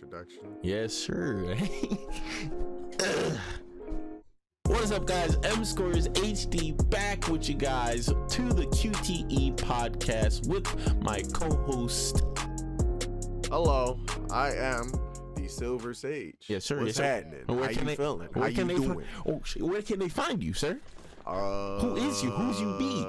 introduction. Yes, sir. What is up, guys? MScoresHD back with you guys to the QTE Podcast with my co-host. Hello, I am the Silver Sage. Yes, sir. What's happening? How you feeling? How you doing? Where can they find you, sir? Who is you? Who's you be?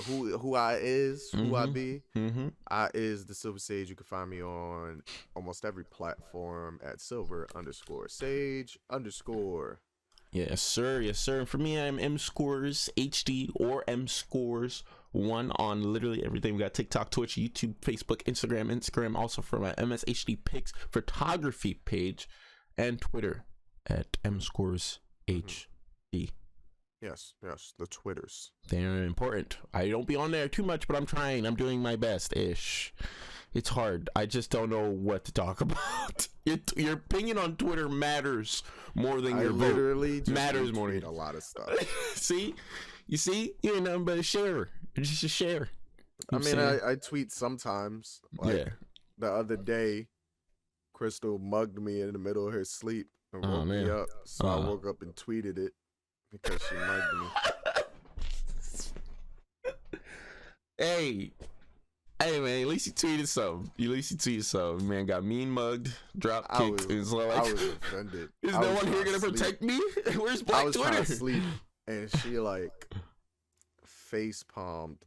Who I is, who I be. Mm-hmm. I is the Silver Sage. You can find me on almost every platform at Silver_Sage_. Yes, sir. Yes, sir. And for me, I'm MScoresHD or MScores1 on literally everything. We got TikTok, Twitch, YouTube, Facebook, Instagram. Also for my MSHD Pics photography page, and Twitter at MScoresHD. Yes, the Twitters. They're important. I don't be on there too much, but I'm trying. I'm doing my best-ish. It's hard. I just don't know what to talk about. Your opinion on Twitter matters more than your literally vote. Matters more than a lot of stuff. See? You see? You ain't nothing but a sharer. You're just a share. I mean, I tweet sometimes. Like, yeah. The other day, Crystal mugged me in the middle of her sleep and woke me up. So I woke up and tweeted it because she mugged me. Hey, man, at least you tweeted something. Man got mean mugged, drop kicked. I was offended. Is no one here gonna protect me? Where's Black Twitter? I was trying to sleep, and she face palmed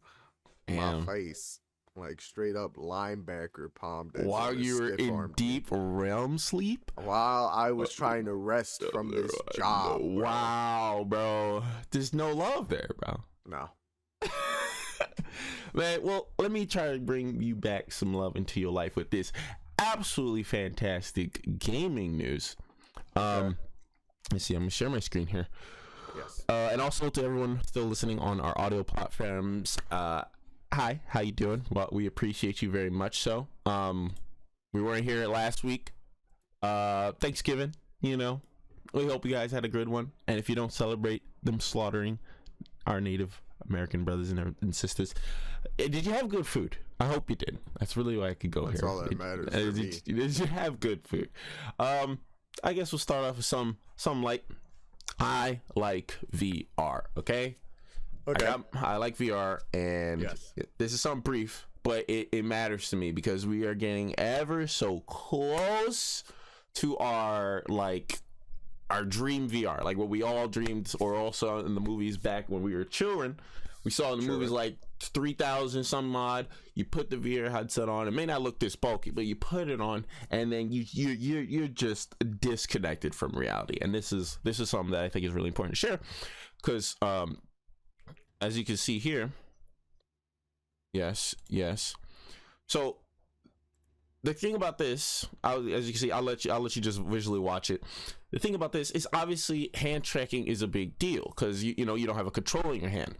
my face, like straight up linebacker palmed it. While you were in deep realm sleep? While I was trying to rest from this job. Bro. Wow, bro. There's no love there, bro. No. Man, well, let me try to bring you back some love into your life with this absolutely fantastic gaming news. Let's see, I'm gonna share my screen here. Yes. And also to everyone still listening on our audio platforms, hi, how you doing? Well, we appreciate you very much. So, we weren't here last week. Thanksgiving, we hope you guys had a good one. And if you don't celebrate them slaughtering our Native American brothers and sisters, did you have good food? I hope you did. That's really why I could go That's here. All that matters. Did you have good food? I guess we'll start off with some light. I like VR. Okay. I like VR, and yes. This is something brief, but it matters to me because we are getting ever so close to our dream VR, like what we all dreamed or also in the movies back when we were children. We saw in the movies like 3,000 some odd. You put the VR headset on. It may not look this bulky, but you put it on, and then you're just disconnected from reality. And this is something that I think is really important to share, because as you can see here, yes. So the thing about this, as you can see, I'll let you just visually watch it. The thing about this is obviously hand tracking is a big deal because you don't have a controller in your hand.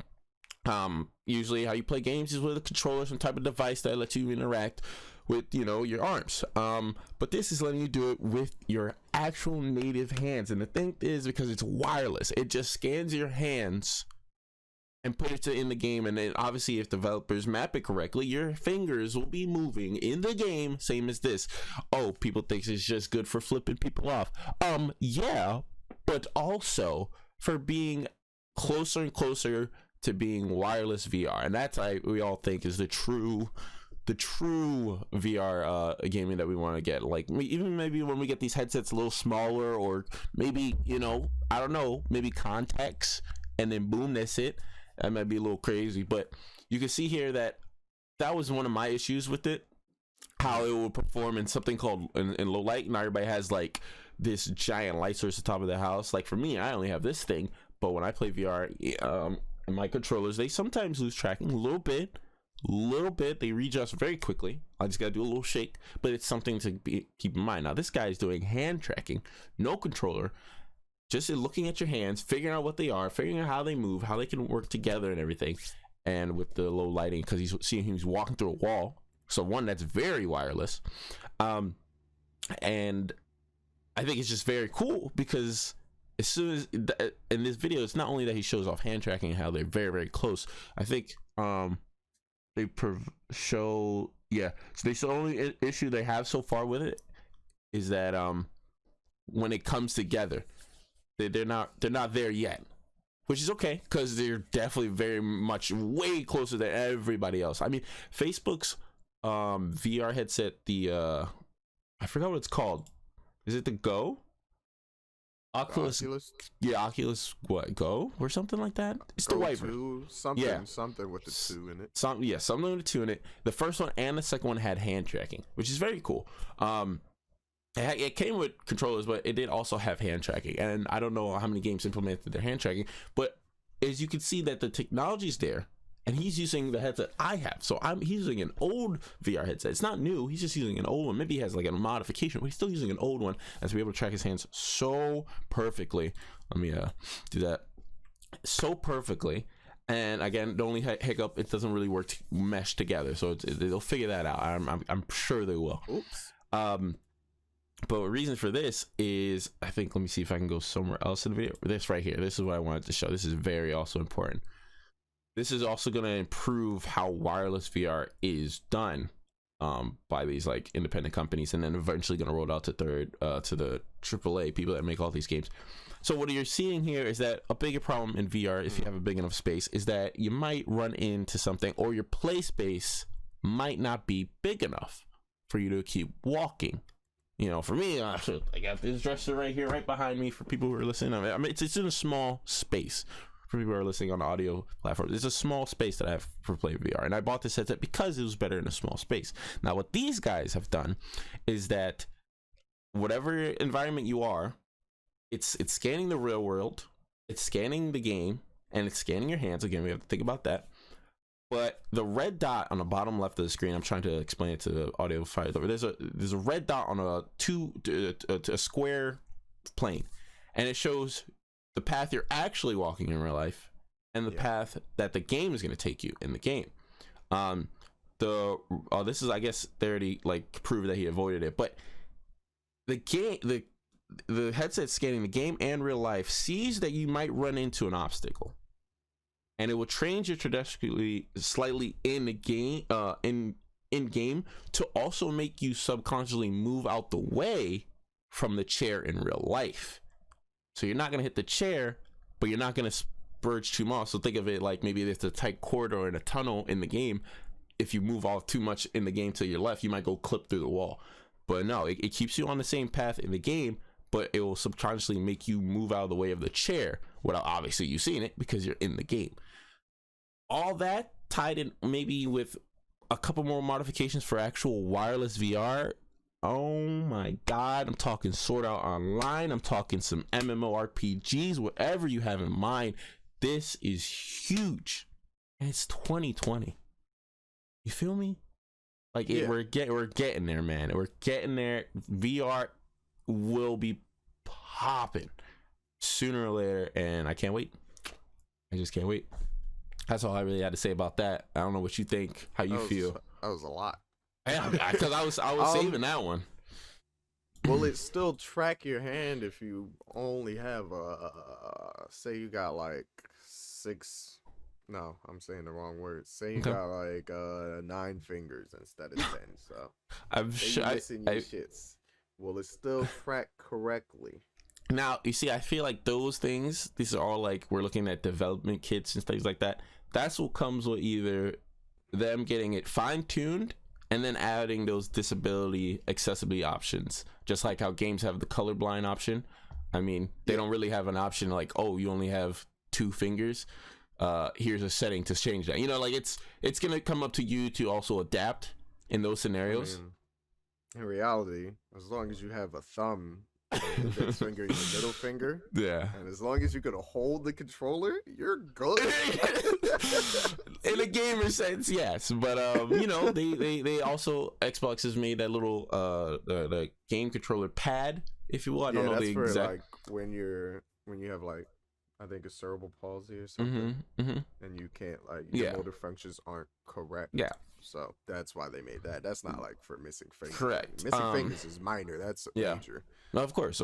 Usually how you play games is with a controller, some type of device that lets you interact with your arms. But this is letting you do it with your actual native hands. And the thing is, because it's wireless, it just scans your hands and put it in the game, and then obviously if developers map it correctly, your fingers will be moving in the game, same as this. Oh, people think it's just good for flipping people off. Yeah, but also for being closer and closer to being wireless VR, and that's we all think is the true VR gaming that we want to get. Like even maybe when we get these headsets a little smaller, or maybe I don't know, maybe contacts, and then boom, that's it. That might be a little crazy, but you can see here that was one of my issues with it, how it will perform in something called in low light. Not everybody has like this giant light source at the top of the house. Like for me, I only have this thing, but when I play VR, and my controllers, they sometimes lose tracking a little bit. They readjust very quickly. I just gotta do a little shake, but it's something to keep in mind. Now this guy is doing hand tracking, no controller, just looking at your hands, figuring out what they are, figuring out how they move, how they can work together and everything. And with the low lighting, because he's walking through a wall, so one, that's very wireless, and I think it's just very cool because as soon as in this video, it's not only that he shows off hand tracking and how they're very, very close. I think they show, so the only issue they have so far with it is that when it comes together, they're not there yet, which is okay because they're definitely very much way closer than everybody else. I mean, Facebook's VR headset, the I forgot what it's called. Is it the Go? Oculus? Yeah, Oculus Go or something like that. It's the white version. Something with the 2 in it. Something with the 2 in it. The first one and the second one had hand tracking, which is very cool. It came with controllers, but it did also have hand tracking. And I don't know how many games implemented their hand tracking, but as you can see that the technology is there, and he's using the headset I have. So he's using an old VR headset. It's not new. He's just using an old one. Maybe he has like a modification, but he's still using an old one as to be able to track his hands so perfectly. Let me do that. So perfectly. And again, the only hiccup, it doesn't really work mesh together. So they'll figure that out. I'm sure they will. Oops. But the reason for this is, I think, let me see if I can go somewhere else in the video. This right here. This is what I wanted to show. This is very also important. This is also going to improve how wireless VR is done by these like independent companies, and then eventually going to roll out to the AAA people that make all these games. So what you're seeing here is that a bigger problem in VR, if you have a big enough space, is that you might run into something, or your play space might not be big enough for you to keep walking. You know, for me, I got this dresser right here, right behind me. For people who are listening, I mean, it's in a small space. For people who are listening on audio platforms, it's a small space that I have for play VR, and I bought this headset because it was better in a small space. Now, what these guys have done is that whatever environment you are, it's scanning the real world, it's scanning the game, and it's scanning your hands. Again, we have to think about that. But the red dot on the bottom left of the screen, I'm trying to explain it to the audio file. There's a red dot on a square plane, and it shows the path you're actually walking in real life and the path that the game is going to take you in the game. This is, I guess, they already like proved that he avoided it, but the game, the headset scanning the game and real life sees that you might run into an obstacle, and it will change your trajectory slightly in the game, in game, to also make you subconsciously move out the way from the chair in real life. So you're not going to hit the chair, but you're not going to spurge too much. So think of it like maybe there's a tight corridor in a tunnel in the game. If you move off too much in the game to your left, you might go clip through the wall. But no, it keeps you on the same path in the game, but it will subconsciously make you move out of the way of the chair without obviously you seeing it because you're in the game. All that tied in maybe with a couple more modifications for actual wireless VR. Oh my God, I'm talking Sword Art Online, I'm talking some MMORPGs, whatever you have in mind. This is huge. And it's 2020. You feel me? Like we're getting there, man. We're getting there. VR will be popping sooner or later, and I can't wait. I just can't wait. That's all I really had to say about that. I don't know what you think, how you feel. That was a lot. Yeah, because I was saving that one. Will it still track your hand if you only have say you got like 6? No, I'm saying the wrong word. Say you got like 9 fingers instead of 10. So I'm sure missing your shits. Will it still track correctly? Now, you see, I feel like those things, these are all like, we're looking at development kits and things like that. That's what comes with either them getting it fine-tuned and then adding those disability accessibility options, just like how games have the colorblind option. I mean, they don't really have an option like, oh, you only have 2 fingers. Here's a setting to change that. You know, like it's gonna come up to you to also adapt in those scenarios. I mean, in reality, as long as you have a thumb, your index finger, and your middle finger, and as long as you can hold the controller, you're good. In a gamer sense, yes, but you know, they also, Xbox has made that little the game controller pad, if you will. I don't know the exact. Like when you have like, I think, a cerebral palsy or something, and you can't, like, your motor functions aren't correct. Yeah. So that's why they made that. That's not like for missing fingers. Correct. Missing fingers is minor. That's major. No, of course.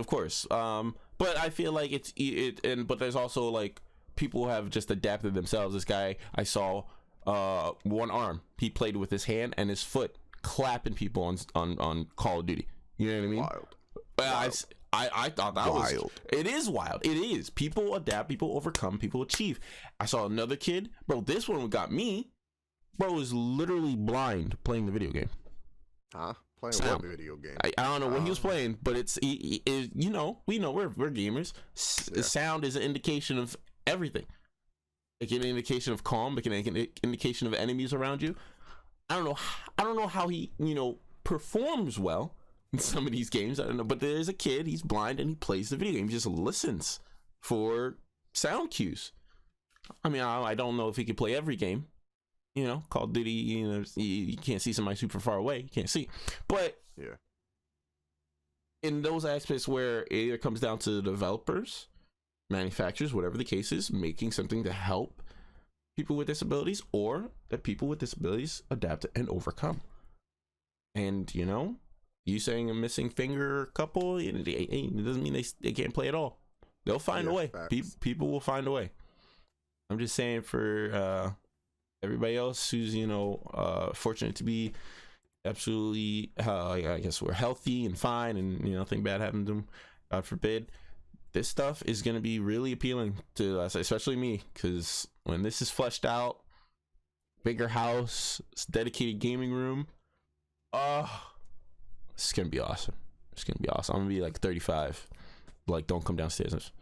But I feel like but there's also like people have just adapted themselves. This guy I saw, one arm, he played with his hand and his foot, clapping people on Call of Duty. You know what I mean? Wild. I thought that wild. was it is wild. It is. People adapt, people overcome, people achieve. I saw another kid, bro. This one got me. Bro was literally blind playing the video game. Huh? Playing Sound. what video game? I don't know what he was playing, but it's you know, we know we're gamers. Sound is an indication of everything. It can be an indication of calm. It can be an indication of enemies around you. I don't know how he, you know, performs well in some of these games. I don't know, but there's a kid, he's blind and he plays the video game. He just listens for sound cues. I mean, I don't know if he could play every game. You know, Call of Duty, you know, you can't see somebody super far away. You can't see. But yeah, in those aspects where it either comes down to the developers, manufacturers, whatever the case is, making something to help people with disabilities, or that people with disabilities adapt and overcome. And, you know, you saying a missing finger couple, it doesn't mean they can't play at all. They'll find a way. People will find a way. I'm just saying for everybody else who's, you know, fortunate to be absolutely, I guess we're healthy and fine and, you know, nothing bad happened to them, God forbid. This stuff is going to be really appealing to us, especially me, because when this is fleshed out, bigger house, dedicated gaming room, it's going to be awesome. It's going to be awesome. I'm going to be like 35. Like, don't come downstairs.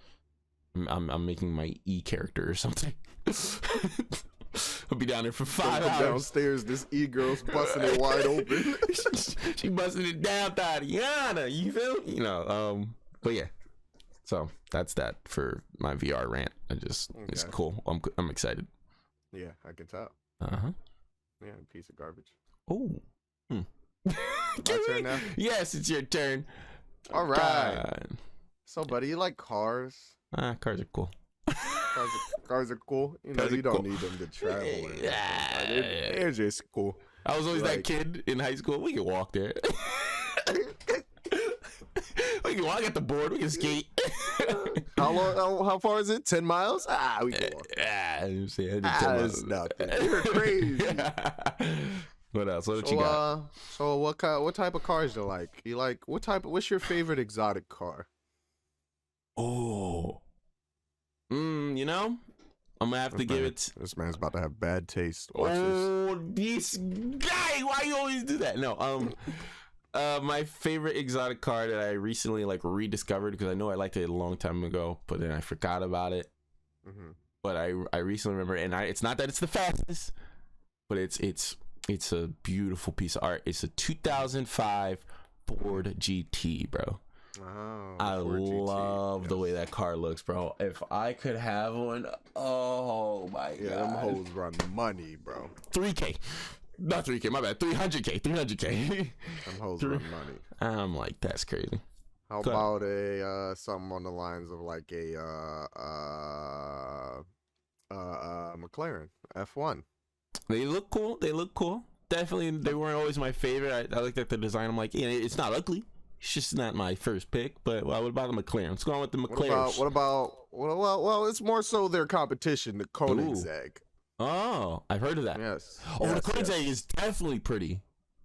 I'm making my E character or something. I'll be down there for 5 hours. Downstairs, this E-girl's busting it wide open. She busting it down, Tatiana. You feel? You know, but yeah. So that's that for my VR rant. It's cool. I'm excited. Yeah, I can tell. Uh-huh. Yeah, piece of garbage. Oh. My turn now? Yes, it's your turn. All right. God. So, buddy, you like cars? Cars are cool. Cars are cool. You know, you don't need them to travel. They're just cool. I was always that kid in high school. We can walk there. We can walk at the board. We can skate. How far is it? 10 miles? We can walk. That's nothing. You're crazy. What else? What you got? So what type of cars do you like? What's your favorite exotic car? Oh. You know, I'm gonna have to give it. This man's about to have bad taste. This guy, why you always do that? No, my favorite exotic car that I recently like rediscovered, because I know I liked it a long time ago, but then I forgot about it. Mm-hmm. But I recently remember, and it's not that it's the fastest, but it's a beautiful piece of art. It's a 2005 Ford GT, bro. Oh, I love the way that car looks, bro. If I could have one, oh my god. Them hoes run money, bro. 3K. Not 3K, my bad. 300K. Them hoes run money. I'm like, that's crazy. How about a something on the lines of like a McLaren F1? They look cool. Definitely, they weren't always my favorite. I looked at the design. I'm like, yeah, it's not ugly. It's just not my first pick, but what about the McLaren? Let's go on with the McLaren. What about it's more so their competition, the Koenigsegg. Ooh. Oh, I've heard of that. Yes. The Koenigsegg is definitely pretty.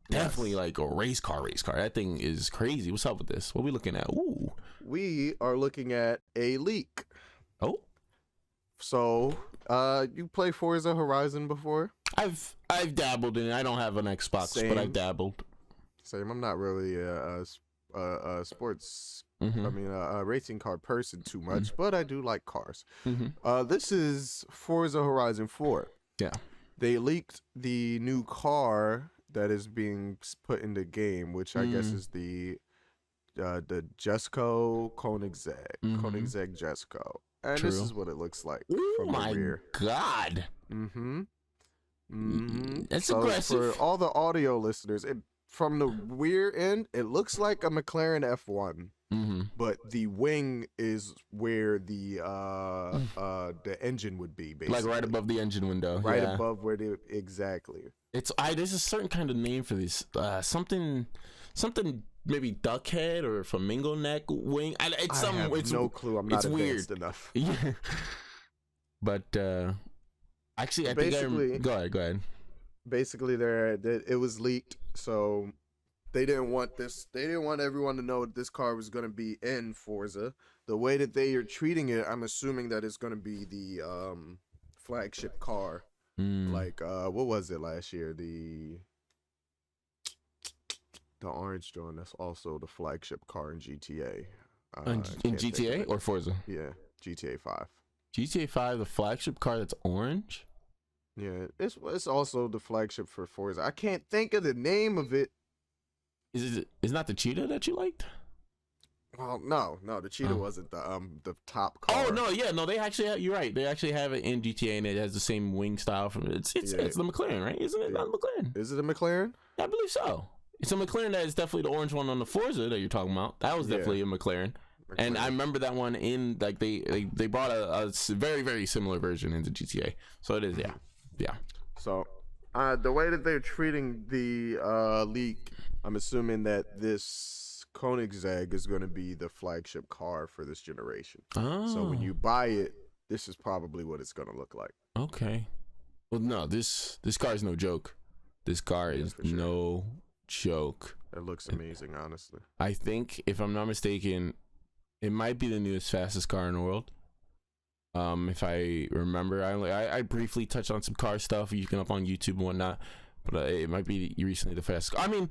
Definitely like a race car. That thing is crazy. What's up with this? What are we looking at? Ooh. We are looking at a leak. Oh. So, you play Forza Horizon before? I've dabbled in it. I don't have an Xbox, but I've dabbled. Same. I'm not really a sports, a racing car person too much, but I do like cars. This is Forza Horizon 4. Yeah. They leaked the new car that is being put in the game, which I guess is the Jesko Koenigsegg. Koenigsegg Jesko. And True. This is what it looks like from my the rear. God. That's so aggressive. For all the audio listeners, from the rear end, it looks like a McLaren F1, but the wing is where the engine would be, basically. Like right above the engine window. Right above where exactly. There's a certain kind of name for this. Something maybe duck head or flamingo neck wing. I have no clue. I'm not advanced enough. Yeah. But actually, I think go ahead. Basically, it was leaked. So they didn't want this. They didn't want everyone to know that this car was going to be in Forza. The way that they are treating it, I'm assuming that it's going to be the flagship car. Like what was it last year? The orange joint. That's also the flagship car in GTA. In GTA or Forza? Yeah, GTA 5. GTA 5, the flagship car that's orange? Yeah, it's also the flagship for Forza. I can't think of the name of it. Is not the Cheetah that you liked? Well, no, the Cheetah wasn't the top car. Oh no, yeah, no, they actually have, you're right. They actually have it in GTA, and it has the same wing style from it's the McLaren, right? Isn't it not McLaren? Is it a McLaren? I believe so. It's a McLaren that is definitely the orange one on the Forza that you're talking about. That was definitely a McLaren. And I remember that one in like they brought a very, very similar version into GTA. So it is, yeah. So the way that they're treating the leak, I'm assuming that this Koenigsegg is going to be the flagship car for this generation. Oh. So when you buy it, this is probably what it's going to look like. Okay. Well, no, this car is no joke. This car is no joke. It looks amazing, honestly. I think, if I'm not mistaken, it might be the newest, fastest car in the world. If I remember, I briefly touched on some car stuff. You can up on YouTube and whatnot, but it might be recently the fastest. I mean,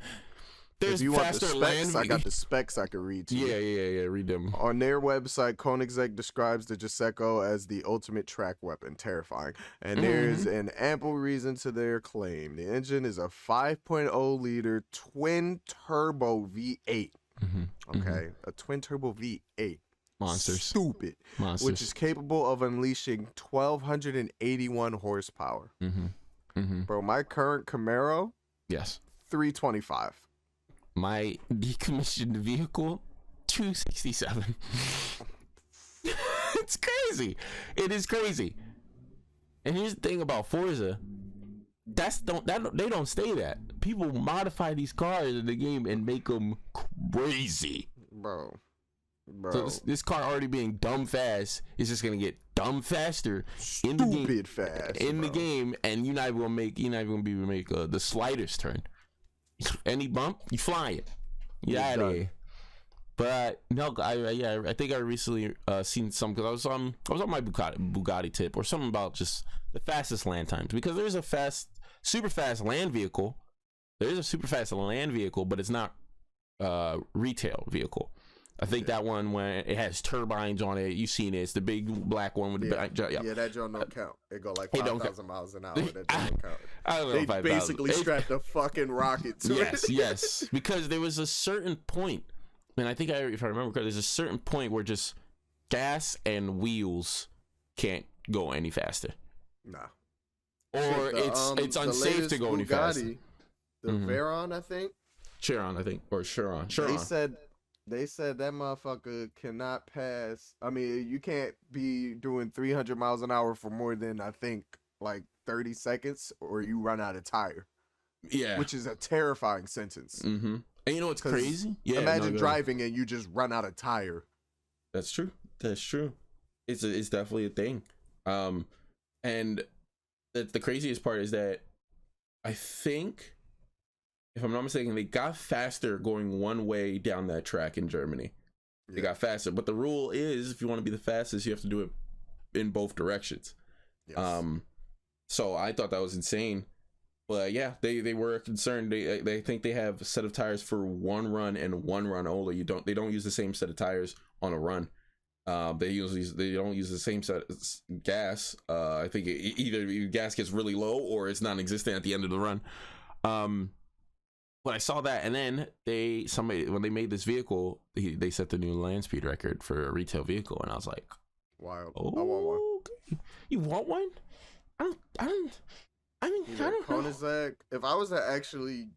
there's if you faster want the specs, land. I got the specs I could read to you. Yeah. Read them. On their website, Koenigsegg describes the Giuseppe as the ultimate track weapon, terrifying. And there's an ample reason to their claim. The engine is a 5.0 liter twin turbo V8. Okay, a twin turbo V8. Monsters. Stupid. Monsters. Which is capable of unleashing 1,281 horsepower. Bro, my current Camaro, yes, 325. My decommissioned vehicle, 267. It's crazy. It is crazy. And here's the thing about Forza. They don't stay that. People modify these cars in the game and make them crazy. Bro. So this car already being dumb fast is just gonna get dumb faster in the game. Stupid fast in the game, and you're not even gonna be able to make the slightest turn. Any bump, you flying. You're out of here. But no, I think I recently seen some, because I was on my Bugatti tip or something about just the fastest land times, because there's a super fast land vehicle. There is a super fast land vehicle, but it's not retail vehicle. I think that one, when it has turbines on it, you've seen it. It's the big black one with the back. Yeah, that joint don't count. It go like 5,000 miles an hour. That don't count. I don't know if they basically strapped a fucking rocket to it. Yes, because there was a certain point, and I think if I remember correctly, there's a certain point where just gas and wheels can't go any faster. Nah. Or it's unsafe to go any faster. The Veyron, I think. Chiron, or Chiron. They said that motherfucker cannot pass. I mean, you can't be doing 300 miles an hour for more than, I think, like 30 seconds, or you run out of tire. Yeah. Which is a terrifying sentence. And you know what's crazy? Yeah. Imagine driving and you just run out of tire. That's true. It's definitely a thing. And the craziest part is that I think, if I'm not mistaken, they got faster going one way down that track in Germany. They got faster, but the rule is, if you want to be the fastest, you have to do it in both directions. Yes. So I thought that was insane, but yeah, they were concerned. They think they have a set of tires for one run and one run only. They don't use the same set of tires on a run. They don't use the same set of gas. I think either gas gets really low or it's non-existent at the end of the run. When I saw that, and then when they made this vehicle, they set the new land speed record for a retail vehicle, and I was like, "Wild! I want one." Okay. You want one? I don't know. If I was to actually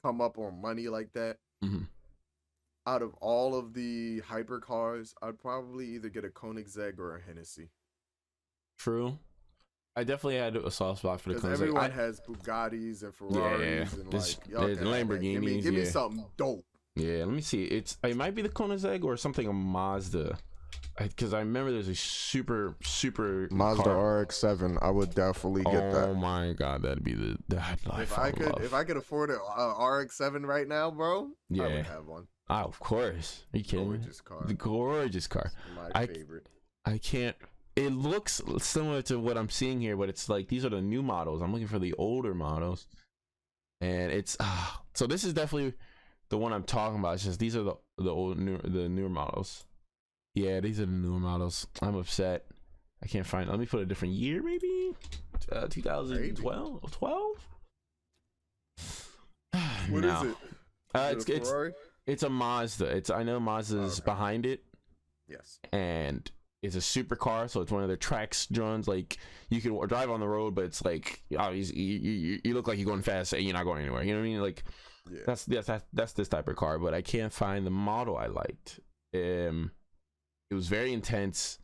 come up on money like that, out of all of the hypercars, I'd probably either get a Koenigsegg or a Hennessy. True. I definitely had a soft spot for the Koenigsegg. Everyone has Bugattis and Ferraris and Lamborghinis. Give me something dope. Yeah, let me see. It might be the Koenigsegg or something, a Mazda. because I remember there's a super Mazda car. RX-7. I would definitely get that. Oh my god, that'd be the If I could afford a RX-7 right now, bro, yeah, I would have one. Oh, of course. Are you kidding me? Car. The gorgeous car. My favorite. I can't. It looks similar to what I'm seeing here, but it's like these are the new models. I'm looking for the older models, and it's so this is definitely the one I'm talking about. It's just these are the newer models. Yeah, these are the newer models. I'm upset. I can't find. Let me put a different year, maybe 2012. 12. What is it? It's a Mazda. I know Mazda's behind it. Yes. And it's a super car, so it's one of their tracks drones. Like you can drive on the road, but it's like you look like you're going fast and you're not going anywhere. You know what I mean? Like that's this type of car. But I can't find the model I liked. It was very intense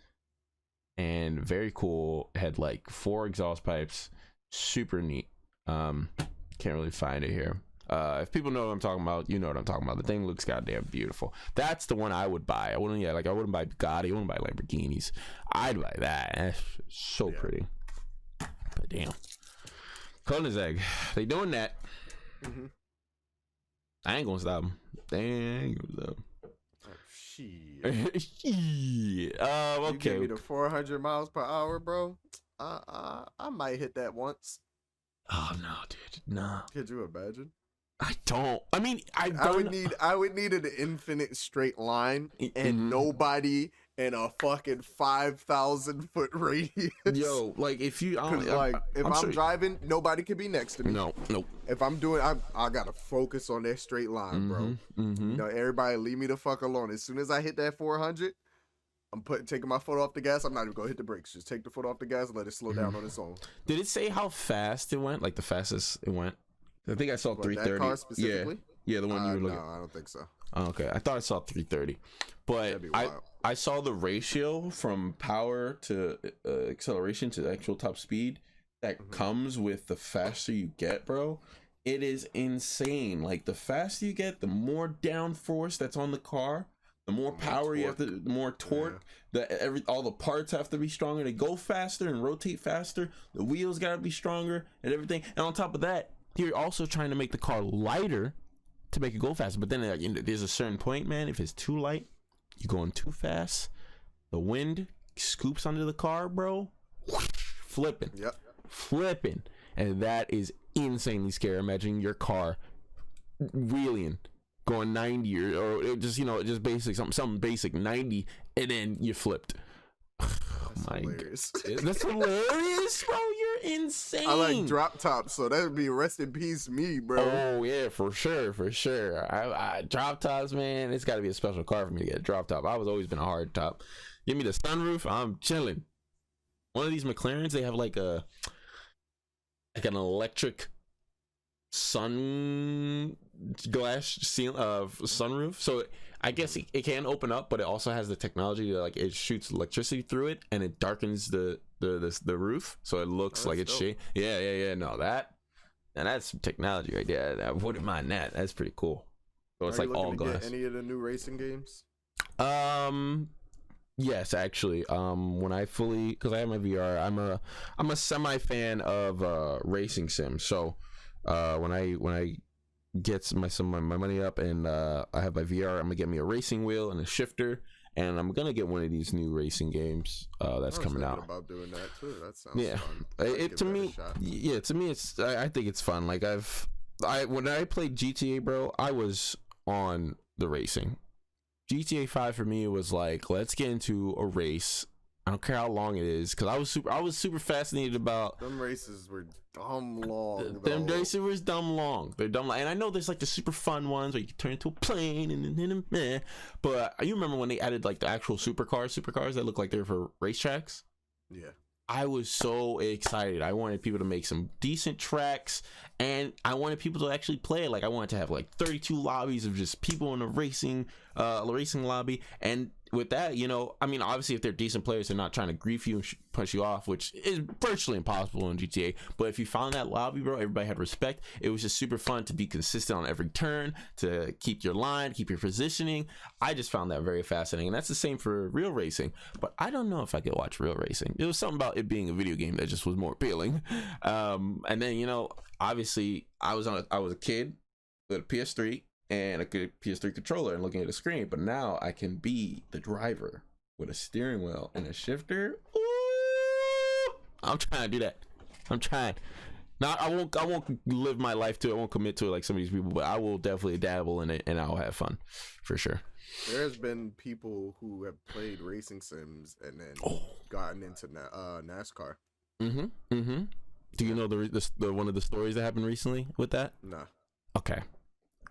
and very cool. It had like 4 exhaust pipes, super neat. Can't really find it here. If people know what I'm talking about, you know what I'm talking about. The thing looks goddamn beautiful. That's the one I would buy. I wouldn't buy Bugatti. I wouldn't buy Lamborghinis. I'd buy that. That's so pretty. But damn, Koenigsegg, they doing that. Mm-hmm. I ain't gonna stop them. Shit. Okay. You give me the 400 miles per hour, bro. I might hit that once. Oh no, dude, no. Could you imagine? I don't. I mean, I would need an infinite straight line and nobody in a fucking 5,000 foot radius. Yo, like if I'm driving, nobody could be next to me. No. If I'm doing, I gotta focus on that straight line, bro. Mm-hmm. You know, everybody leave me the fuck alone. As soon as I hit that 400, I'm taking my foot off the gas. I'm not even gonna hit the brakes. Just take the foot off the gas and let it slow down on its own. Did it say how fast it went? Like the fastest it went? I think I saw 330. That car specifically? Yeah, the one you were looking. No, I don't think so. Oh, okay, I thought I saw 330, but I saw the ratio from power to acceleration to actual top speed that comes with the faster you get, bro. It is insane. Like the faster you get, the more downforce that's on the car, the more power you have, the more torque. All the parts have to be stronger to go faster and rotate faster. The wheels gotta be stronger and everything. And on top of that, you're also trying to make the car lighter to make it go faster. But then there's a certain point, man. If it's too light, you're going too fast. The wind scoops under the car, bro. Flipping. Yep. Flipping. And that is insanely scary. Imagine your car wheeling, going 90 or just basic something basic 90, and then you flipped. That's hilarious. That's hilarious, bro. You're insane. I like drop tops, so that would be rest in peace me, bro. Oh yeah, for sure. I drop tops, man. It's got to be a special car for me to get a drop top. I was always been a hard top. Give me the sunroof, I'm chilling. One of these McLarens, they have like an electric sun glass sunroof, so I guess it can open up, but it also has the technology to it shoots electricity through it and it darkens the roof, so it looks like it's shade. Yeah. No, that's some technology right there. I wouldn't mind that. That's pretty cool. So it's like all glass. Any of the new racing games? Yes, actually. When I because I have my VR, I'm a semi fan of racing sims. So when I get my money up and I have my VR, I'm gonna get me a racing wheel and a shifter, and I'm gonna get one of these new racing games that's coming out. About doing that too. That sounds fun. To me it's I think it's fun. Like when I played GTA, bro, I was on the racing. GTA 5 for me was like, let's get into a race. I don't care how long it is, because I was super fascinated about them races were dumb long. Them races were dumb long. They're dumb long. And I know there's like the super fun ones where you can turn into a plane and but you remember when they added like the actual supercars that look like they're for racetracks? Yeah. I was so excited. I wanted people to make some decent tracks, and I wanted people to actually play it. Like I wanted to have like 32 lobbies of just people in a racing lobby, and with that, you know, I mean, obviously if they're decent players, they're not trying to grief you and push you off, which is virtually impossible in GTA. But if you found that lobby, bro, everybody had respect. It was just super fun to be consistent on every turn, to keep your line, keep your positioning. I just found that very fascinating. And that's the same for real racing. But I don't know if I could watch real racing. There was something about it being a video game that just was more appealing. And then, you know, obviously I was a kid with a PS3 and a good PS3 controller and looking at the screen, but now I can be the driver with a steering wheel and a shifter. Ooh, I'm trying to do that. I'm trying. Now I won't live my life to it. I won't commit to it like some of these people, but I will definitely dabble in it and I'll have fun for sure. There's been people who have played racing sims and then gotten into NASCAR. Do you know the one of the stories that happened recently with that? Nah. Okay.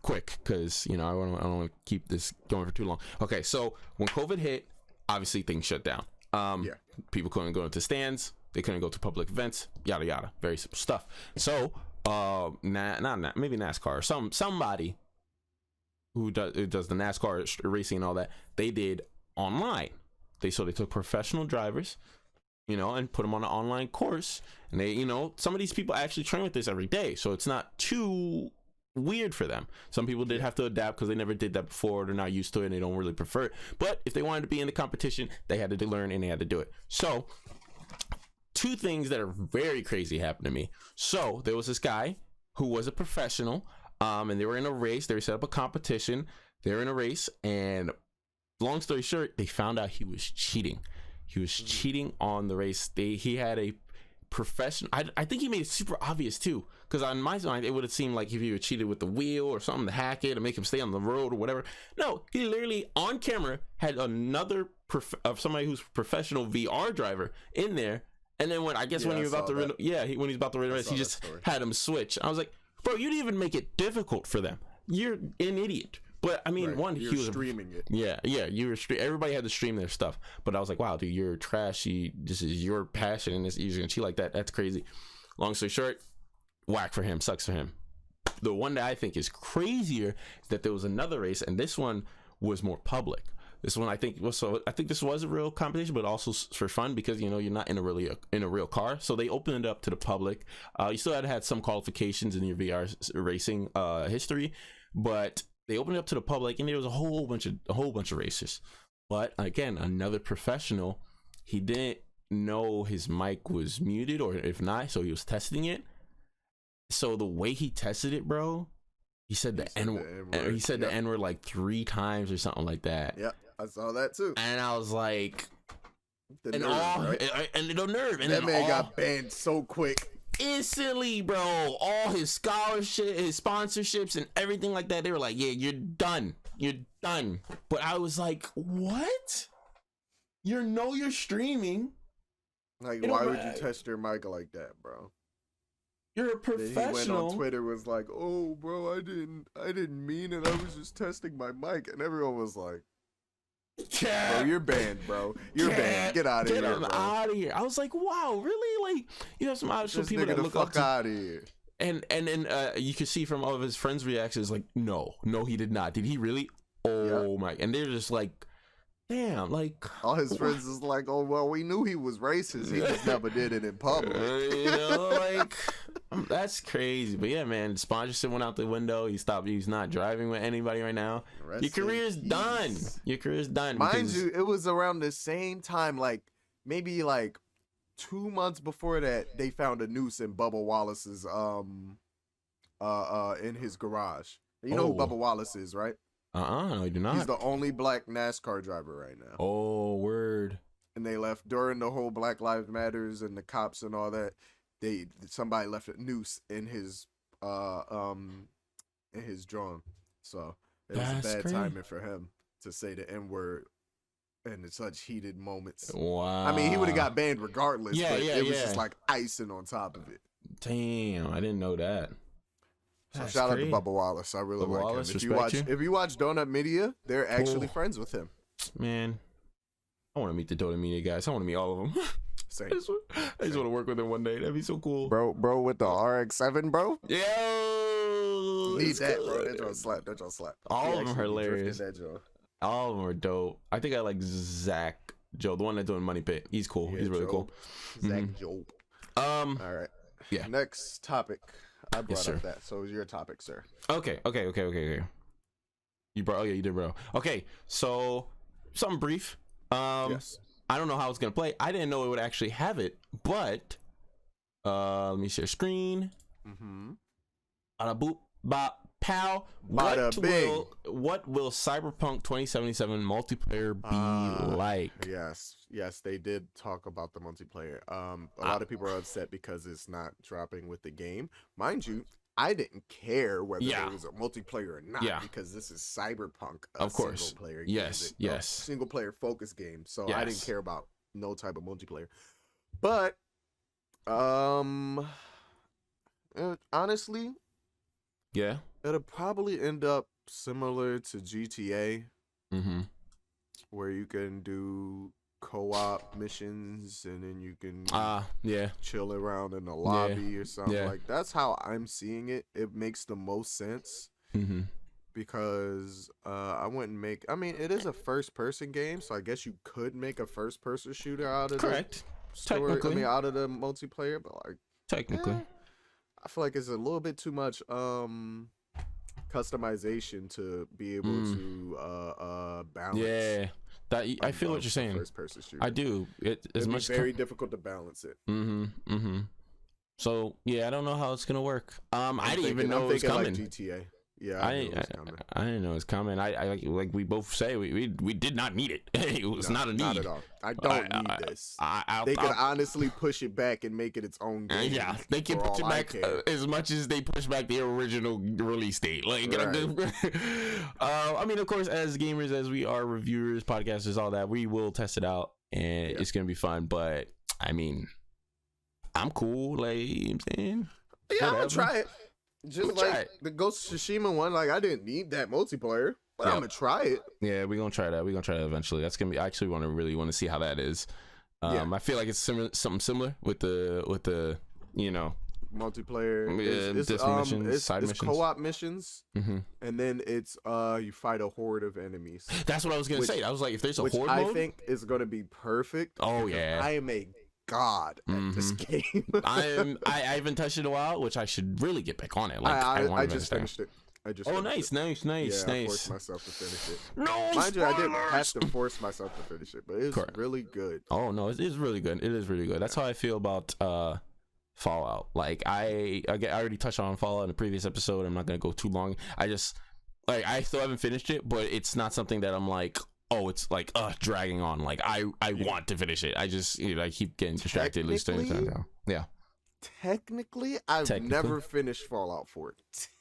Quick, because you know I don't want to keep this going for too long. Okay, so when COVID hit, obviously things shut down. People couldn't go into stands, they couldn't go to public events, yada yada, very simple stuff. So maybe NASCAR or somebody who does the NASCAR racing and all that, they did online. They took professional drivers, you know, and put them on an online course, and they, you know, some of these people actually train with this every day, so it's not too weird for them. Some people did have to adapt because they never did that before, they're not used to it and they don't really prefer it, but if they wanted to be in the competition, they had to learn and they had to do it. So two things that are very crazy happened to me. So there was this guy who was a professional, and they were in a race. They set up a competition, they're in a race, and long story short, they found out he was cheating. He was cheating on the race. He had a professional, I think he made it super obvious too, because on my mind it would have seemed like if he had cheated with the wheel or something to hack it and make him stay on the road or whatever. No, he literally on camera had another somebody who's professional VR driver in there, and then when he was about to when he's about to run the race, he just had him switch. I was like, bro, you didn't even make it difficult for them. You're an idiot. But I mean, he was streaming it. Yeah, you were everybody had to stream their stuff. But I was like, wow, dude, you're trashy. This is your passion, and you're gonna cheat like that. That's crazy. Long story short, whack for him, sucks for him. The one that I think is crazier is that there was another race, and this one was more public. This one I think this was a real competition, but also for fun because, you know, you're not in a real car, so they opened it up to the public. You still had to have some qualifications in your VR racing history, but they opened it up to the public, and there was a whole bunch of racers. But again, another professional, he didn't know his mic was muted, or if not, so he was testing it. So the way he tested it, bro, he said the N-word. He said the N-word like 3 times or something like that. Yeah, I saw that too. And I was like, the nerve, and that man got banned so quick. Instantly, bro. All his scholarship, his sponsorships, and everything like that. They were like, "Yeah, you're done. You're done." But I was like, "What? You're streaming. Like, why would you test your mic like that, bro? You're a professional." Then he went on Twitter, was like, "Oh, bro, I didn't mean it. I was just testing my mic," and everyone was like, "Bro, you're banned, bro. You're banned. Get out of here, bro. Get out of here." I was like, "Wow, really? Like, you have some actual people that look up to." Out of here. And then you can see from all of his friends' reactions, like, no, he did not. Did he really? Oh my! And they're just like, damn, like all his friends is like, oh well, we knew he was racist. He just never did it in public. You know, like that's crazy. But yeah, man, sponsorship went out the window. He's not driving with anybody right now. Your career's done. Your career's done. Mind you, it was around the same time, like maybe like 2 months before that, they found a noose in Bubba Wallace's in his garage. You know who Bubba Wallace is, right? No, you do not. He's the only black NASCAR driver right now. Oh, word. And they left during the whole Black Lives Matters and the cops and all that. Somebody left a noose in his drum. So it was a bad timing for him to say the N-word in such heated moments. Wow. I mean, he would have got banned regardless. But it was just like icing on top of it. Damn, I didn't know that. So shout out to Bubba Wallace. I really like him. If you watch Donut Media, they're actually friends with him. Man, I want to meet the Donut Media guys. I want to meet all of them. Same. I just want to work with him one day. That'd be so cool. Bro with the RX-7, bro. Yo, need that, bro. That joint slap. All of them are hilarious. All of them are dope. I think I like Zach Joe, the one that's doing Money Pit. He's cool. Yeah, He's really cool. Zach Job. All right. Yeah. Next topic. I brought Yes, up that. So it's your topic, sir. Okay. You brought. Oh yeah, you did, bro. Okay, so something brief. Yes. I don't know how it's gonna play. I didn't know it would actually have it, but let me share screen. Bada boop, bop, pow. Bada bing. What will Cyberpunk 2077 multiplayer be like? Yes, they did talk about the multiplayer. A lot of people are upset because it's not dropping with the game. Mind you, I didn't care whether there was a multiplayer or not because this is Cyberpunk, of course, single player game. Single player focus game. So yes. I didn't care about no type of multiplayer. But honestly, yeah, it'll probably end up similar to GTA, where you can do co-op missions and then you can chill around in the lobby or something. Like that's how I'm seeing it. It makes the most sense because it is a first-person game, so I guess you could make a first-person shooter out of correct. Technically, out of the multiplayer, but like technically. I feel like it's a little bit too much customization to be able to balance. Yeah, I feel what you're saying. First person shooter. I do. It'd be very difficult to balance it. So yeah, I don't know how it's gonna work. I didn't even know it was coming. Like GTA. Yeah, I didn't know it was coming. I like we both say we did not need it. It was not a need. Not at all. I don't need this. They could honestly push it back and make it its own game. Yeah, they can push it back as much as they push back the original release date. Like, I mean, of course, as gamers, as we are reviewers, podcasters, all that, we will test it out and it's gonna be fun. But I mean, I'm cool. Like, you know what I'm saying, I'm gonna try it. Just like the Ghost of Tsushima one, like I didn't need that multiplayer, but I'm gonna try it. Yeah, we're gonna try that. We're gonna try that eventually. That's gonna be. I actually really want to see how that is. I feel like it's something similar with the multiplayer. It's co-op missions, and then it's you fight a horde of enemies. That's what I was gonna say. I was like, if there's a horde mode, I think is gonna be perfect. Oh yeah, I am a god at this game. I haven't touched it in a while, which I should really get back on it. Like I just finished it. Nice. I forced myself to finish it. No, mind you, I didn't have to force myself to finish it, but it's really good. Oh no, it is really good. It is really good. That's how I feel about Fallout. Like I already touched on Fallout in the previous episode. I'm not gonna go too long. I still haven't finished it, but it's not something that I'm like, oh, it's like dragging on. Like I want to finish it. I just I keep getting distracted at least during the time now. Yeah. Technically, I've never finished Fallout 4.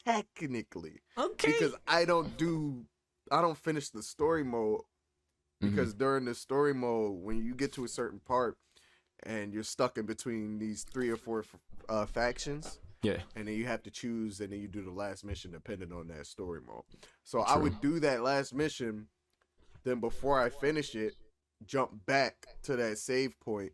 Technically. Okay. Because I don't finish the story mode because during the story mode, when you get to a certain part and you're stuck in between these 3 or 4 factions. Yeah. And then you have to choose and then you do the last mission depending on that story mode. So I would do that last mission, then before I finish it, jump back to that save point.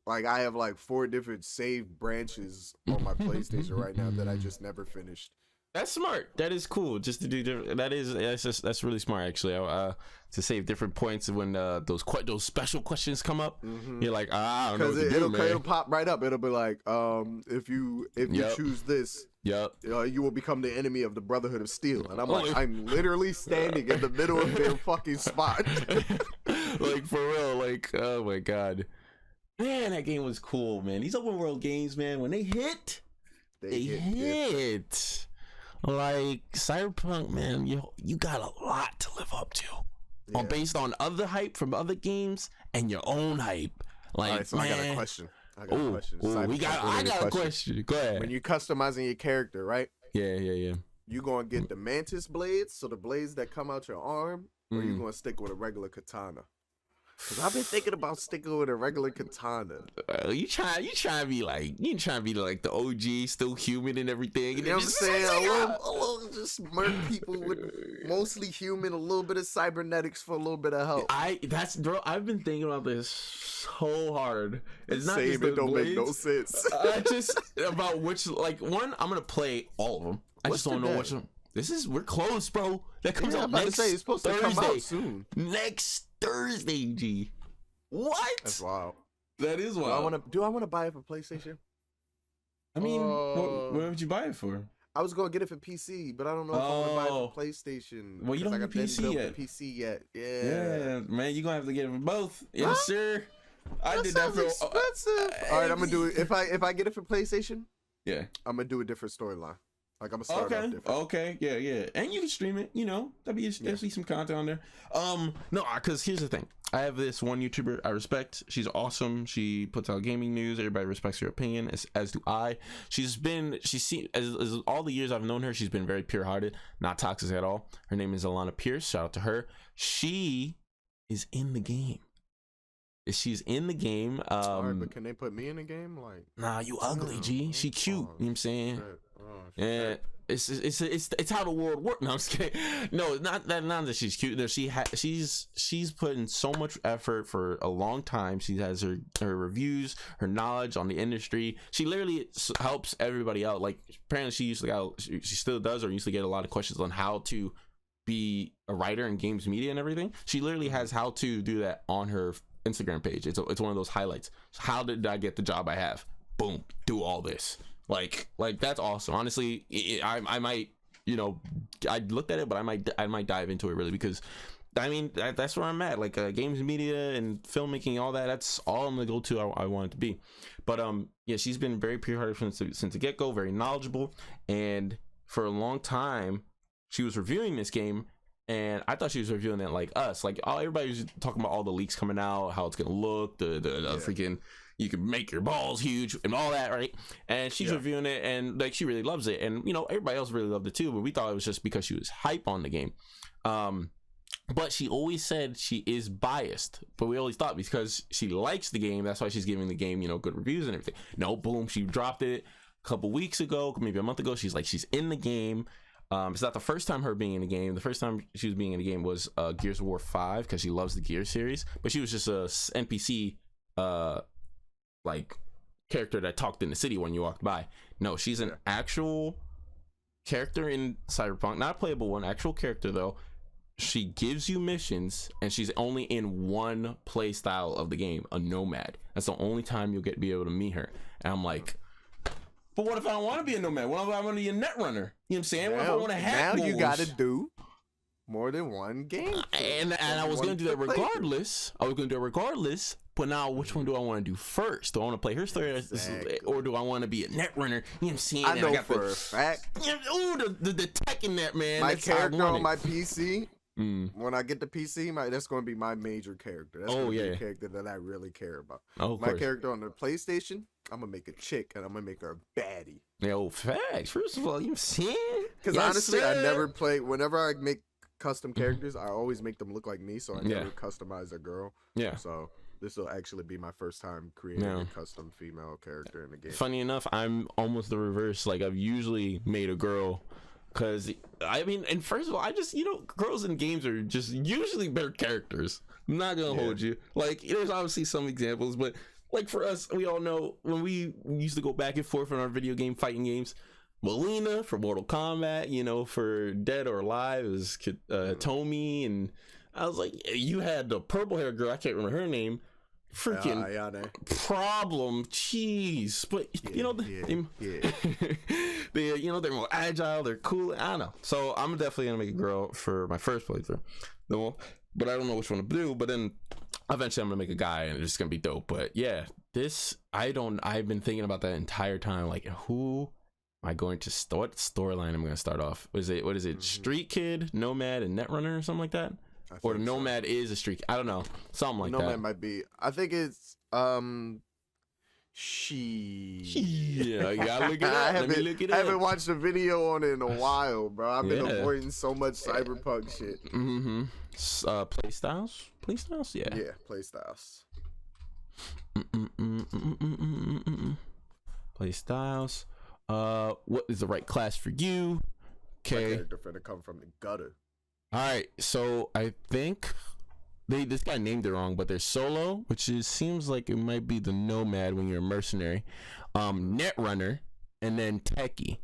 Like I have like 4 different save branches on my PlayStation right now that I just never finished. That's smart. That is cool. Just to do different. That's really smart actually. To save different points when those special questions come up. You're like, I don't know what to do, it'll pop right up. It'll be like, if you choose this, you will become the enemy of the Brotherhood of Steel. And I'm like, I'm literally standing in the middle of their fucking spot. Like for real. Like, oh my god. Man, that game was cool, man. These open world games, man, when they hit, they hit. Like Cyberpunk, man, you got a lot to live up to, based on other hype from other games and your own hype. Like, all right, so man, I got a question. I got a question. Go ahead. When you're customizing your character, right? Yeah. You gonna get the mantis blades, so the blades that come out your arm, or you gonna stick with a regular katana? Cause I've been thinking about sticking with a regular katana. You trying to be like the OG, still human and everything. You know what I'm saying? A little just murk people with mostly human, a little bit of cybernetics for a little bit of help. I've been thinking about this so hard. It's not same, just it don't blades. make no sense. Just about which, like, one, I'm gonna play all of them. I just don't know which one. we're close, bro. That comes out next it's supposed Thursday. to come out soon. Next Thursday, G. What? That's wild. That is wild. Do I want to buy it for PlayStation? I mean, what would you buy it for? I was gonna get it for PC, but I don't know if I want to buy it for PlayStation. Well, you don't have a PC yet. PC yet. Yeah, man, you're gonna have to get it for both. Yes, sir. I did that for expensive. All right, I'm gonna do it. If I get it for PlayStation, yeah, I'm gonna do a different storyline. Like I'm gonna start off different. Okay, yeah, and you can stream it. You know, there'll be some content on there. No, because here's the thing. I have this one YouTuber I respect. She's awesome. She puts out gaming news. Everybody respects her opinion, as do I. She's as all the years I've known her, she's been very pure-hearted, not toxic at all. Her name is Alana Pierce. Shout out to her. She is in the game. She's in the game. All right, but can they put me in the game? Like, nah, you ugly, G. She cute. You know what I'm saying? And it's how the world works. No, I'm just kidding. No, not that she's cute. No, she's put in so much effort for a long time. She has her reviews, her knowledge on the industry. She literally helps everybody out. Like apparently she still does, or used to get a lot of questions on how to be a writer in games media and everything. She literally has how to do that on her Instagram page. It's one of those highlights. How did I get the job I have? Boom, do all this. Like that's awesome. Honestly, I might, I looked at it, but I might dive into it really, because I mean that's where I'm at. Like games media and filmmaking, all that. That's all I'm gonna go to. I want it to be. But yeah, she's been very pure-hearted since the get-go, very knowledgeable, and for a long time she was reviewing this game. And I thought she was reviewing it like us, like everybody was talking about all the leaks coming out, how it's gonna look, the freaking, you can make your balls huge and all that, right? And she's reviewing it, and like she really loves it, and everybody else really loved it too. But we thought it was just because she was hype on the game. But she always said she is biased, but we always thought because she likes the game, that's why she's giving the game good reviews and everything. No, boom, she dropped it a couple weeks ago, maybe a month ago. She's in the game. It's not the first time her being in the game. The first time she was being in the game was Gears of War 5, because she loves the Gears series. But she was just a NPC like character that talked in the city when you walked by. No, she's an actual character in Cyberpunk, not a playable one, actual character though. She gives you missions, and she's only in one play style of the game, a nomad. That's the only time you'll be able to meet her. And I'm like, but what if I don't want to be a nomad? What if I want to be a net runner? You know what I'm saying? What if I want to hack Now you got to do more than one game. And I was going to do that regardless. But now, which one do I want to do first? Do I want to play her story, or do I want to be a net runner? You know what I'm saying? I know for a fact. Ooh, the tech in that, man. My character on my PC. When I get the PC, that's going to be my major character. That's going to be a character that I really care about. My character on the PlayStation, I'm going to make a chick, and I'm going to make her a baddie. Yo, facts. First of all, you see? Because honestly, I never play. Whenever I make custom characters, I always make them look like me, so I never customize a girl. Yeah. So this will actually be my first time creating a custom female character in the game. Funny enough, I'm almost the reverse. Like, I've usually made a girl. Because, I mean, and first of all, I just, girls in games are just usually better characters. I'm not going to hold you. Like, there's obviously some examples, but, like, for us, we all know when we used to go back and forth in our video game fighting games, Melina for Mortal Kombat, for Dead or Alive, it was Tomi, and I was like, you had the purple hair girl, I can't remember her name, freaking problem, jeez. But they're more agile, they're cool. I don't know. So I'm definitely gonna make a girl for my first playthrough. But I don't know which one to do. But then eventually I'm gonna make a guy, and it's just gonna be dope. But yeah, I've been thinking about that entire time. Like, who am I going to what storyline I'm gonna start off? What is it? Street Kid, Nomad, and Netrunner, or something like that? Or the Nomad is a streak. I don't know. Something like that. Nomad might be. I think it's Yeah, you gotta look it up. I haven't watched a video on it in a while, bro. I've been avoiding so much Cyberpunk shit. Playstyles? Yeah. Yeah, playstyles. Playstyles. What is the right class for you? Okay. My character finna come from the gutter. All right, so I think this guy named it wrong, but there's Solo, which seems like it might be the Nomad when you're a mercenary, Netrunner, and then Techie.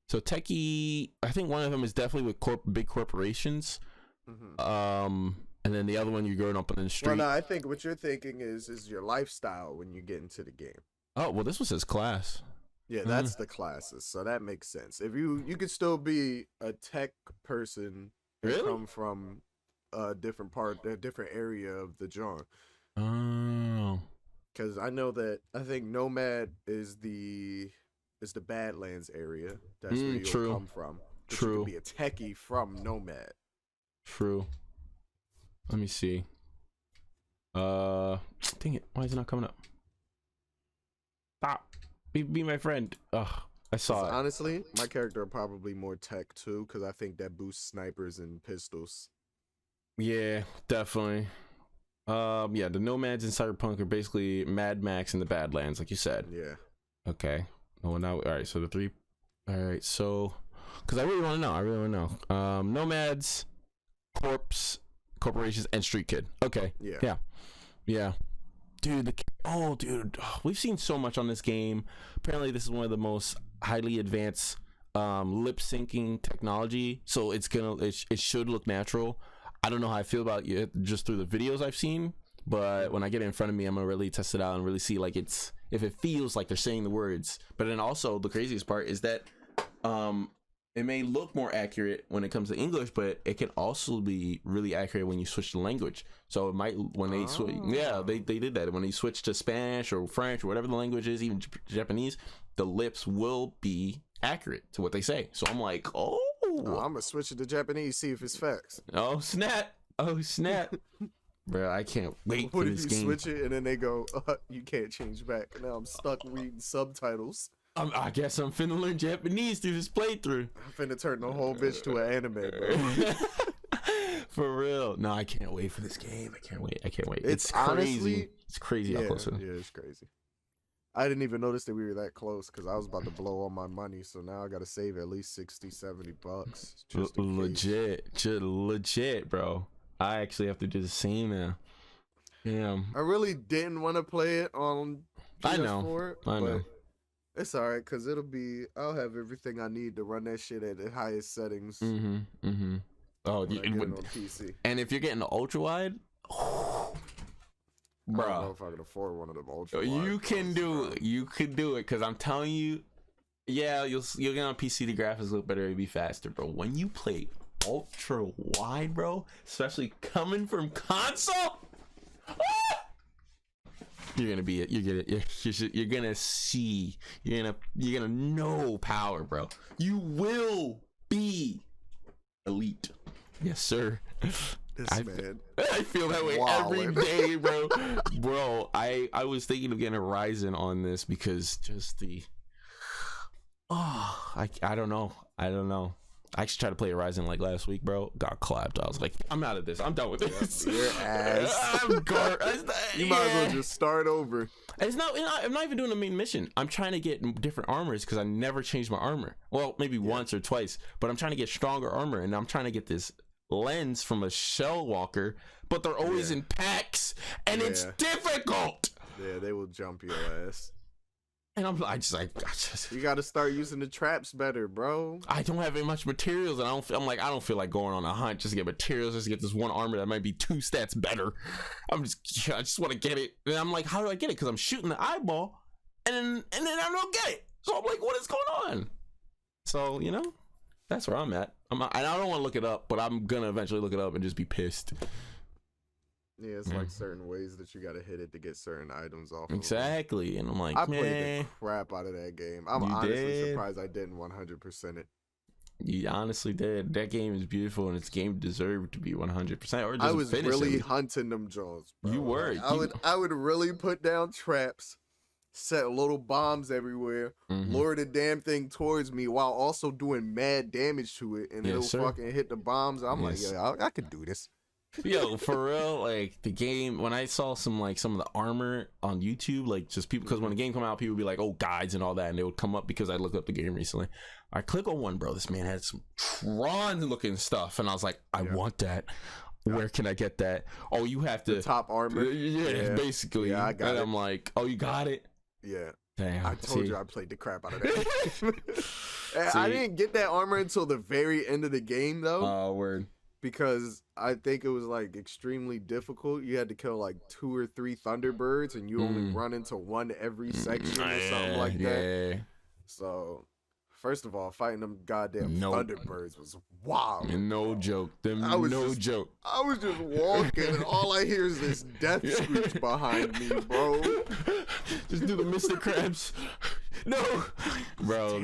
So techie, I think one of them is definitely with big corporations. And then the other one, you're growing up on the street. Well, no, I think what you're thinking is your lifestyle when you get into the game. Oh, well, this was his class. Yeah, that's the classes, so that makes sense. If you could still be a tech person and Really? come from a different area of the genre. Oh. Because I think Nomad is the Badlands area. That's where you'll come from. But True. You could be a techie from Nomad. True. Let me see. Dang it! Why is it not coming up? Stop. Be my friend. Ugh, I saw it. Honestly, my character are probably more tech too, because I think that boosts snipers and pistols. Yeah, definitely. Yeah, the Nomads in Cyberpunk are basically Mad Max in the Badlands, like you said. Yeah. Okay. Oh, now, all right. So the three. All right. So, because I really want to know. Nomads, corporations, and street kid. Okay. Yeah. Dude, we've seen so much on this game. Apparently, this is one of the most highly advanced lip syncing technology. So it should look natural. I don't know how I feel about it just through the videos I've seen, but when I get it in front of me, I'm gonna really test it out and really see like if it feels like they're saying the words. But then also the craziest part is that it may look more accurate when it comes to English, but it can also be really accurate when you switch the language. So it might they switch. Yeah, they did that when they switch to Spanish or French or whatever the language is, even Japanese. The lips will be accurate to what they say. So I'm like, oh, I'm gonna switch it to Japanese, see if it's facts. Oh snap! Bro, I can't wait for this game. What if you switch it and then they go, you can't change back? Now I'm stuck reading subtitles. I guess I'm finna learn Japanese through this playthrough. I'm finna turn the whole bitch to an anime, bro. For real. No, I can't wait for this game. I can't wait. It's crazy. Honestly, it's crazy how close it is. Yeah, it's crazy. I didn't even notice that we were that close because I was about to blow all my money. So now I got to save at least $60-$70. Legit, bro. I actually have to do the same now. Damn. I really didn't want to play it on PS4. I know. It's all right because I'll have everything I need to run that shit at the highest settings. Oh, on PC. And if you're getting the ultra wide, bro, I don't know if I can afford one of them ultra wide. You can do it because I'm telling you, yeah, you'll get on PC, the graphics look better, it'll be faster, bro. When you play ultra wide, bro, especially coming from console, you're gonna know power, bro. You will be elite. Yes, sir. Man. I feel that way every day, bro. Bro, I was thinking of getting a Ryzen on this because just I don't know. I actually tried to play a Ryzen like last week, bro. Got clapped. I was like, I'm out of this. I'm done with this. Your ass. You might as well just start over. I'm not even doing the main mission. I'm trying to get different armors because I never changed my armor. Well, maybe once or twice, but I'm trying to get stronger armor, and I'm trying to get this lens from a shell walker, but they're always in packs, and it's difficult. Yeah, they will jump your ass. And I just you got to start using the traps better, bro. I don't have any much materials, and I don't feel like going on a hunt just to get materials, just to get this one armor that might be 2 stats better. I just want to get it, and I'm like, how do I get it? Because I'm shooting the eyeball, and then I don't get it. So I'm like, what is going on? So that's where I'm at. I don't want to look it up, but I'm gonna eventually look it up and just be pissed. Yeah, it's like certain ways that you gotta hit it to get certain items off. Exactly, and I'm like, I played the crap out of that game. I'm honestly surprised I didn't 100% it. You honestly did. That game is beautiful, and its game deserved to be 100%. Or just I was really hunting them Jones. Bro. You were. I would really put down traps, set little bombs everywhere, lure the damn thing towards me while also doing mad damage to it, and it'll fucking hit the bombs. I'm like, yeah, I could do this. Yo, for real, like the game, when I saw some of the armor on YouTube, like just people, because when the game come out, people would be like, oh, guides and all that, and they would come up because I looked up the game recently. I click on one, bro, this man had some Tron looking stuff, and I was like, I want that. Where can I get that? Oh, you have to the top armor. Yeah, basically. Yeah, I got it. And I'm like, oh, you got it? Yeah. Damn. I told you I played the crap out of that. I didn't get that armor until the very end of the game, though. Oh, word. Because I think it was like extremely difficult. You had to kill like 2 or 3 Thunderbirds, and you only run into one every section or something like that. So, first of all, fighting them goddamn Thunderbirds was wild. No joke. Joke. I was just walking, and all I hear is this death screech behind me, bro. Just do the Mr. Krabs. No, bro,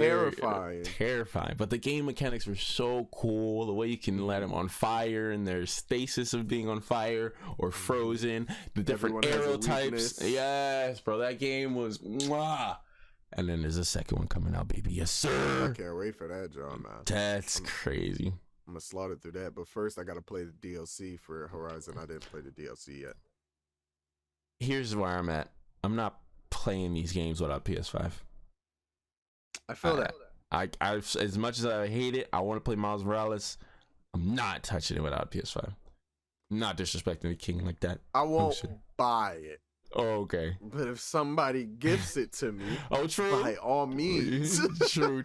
terrifying. But the game mechanics were so cool. The way you can let them on fire, and their stasis of being on fire or frozen. The different arrow types. Yes, bro, that game was mwah. And then there's a second one coming out, baby. Yes, sir. I can't wait for that, John, man. That's crazy. I'm gonna slaughter through that, but first I gotta play the DLC for Horizon. I didn't play the DLC yet. Here's where I'm at. I'm not playing these games without PS5. I feel that. I as much as I hate it, I want to play Miles Morales. I'm not touching it without PS5. I'm not disrespecting the king like that. I won't buy it. Oh, okay. But if somebody gifts it to me, true. By all means. True.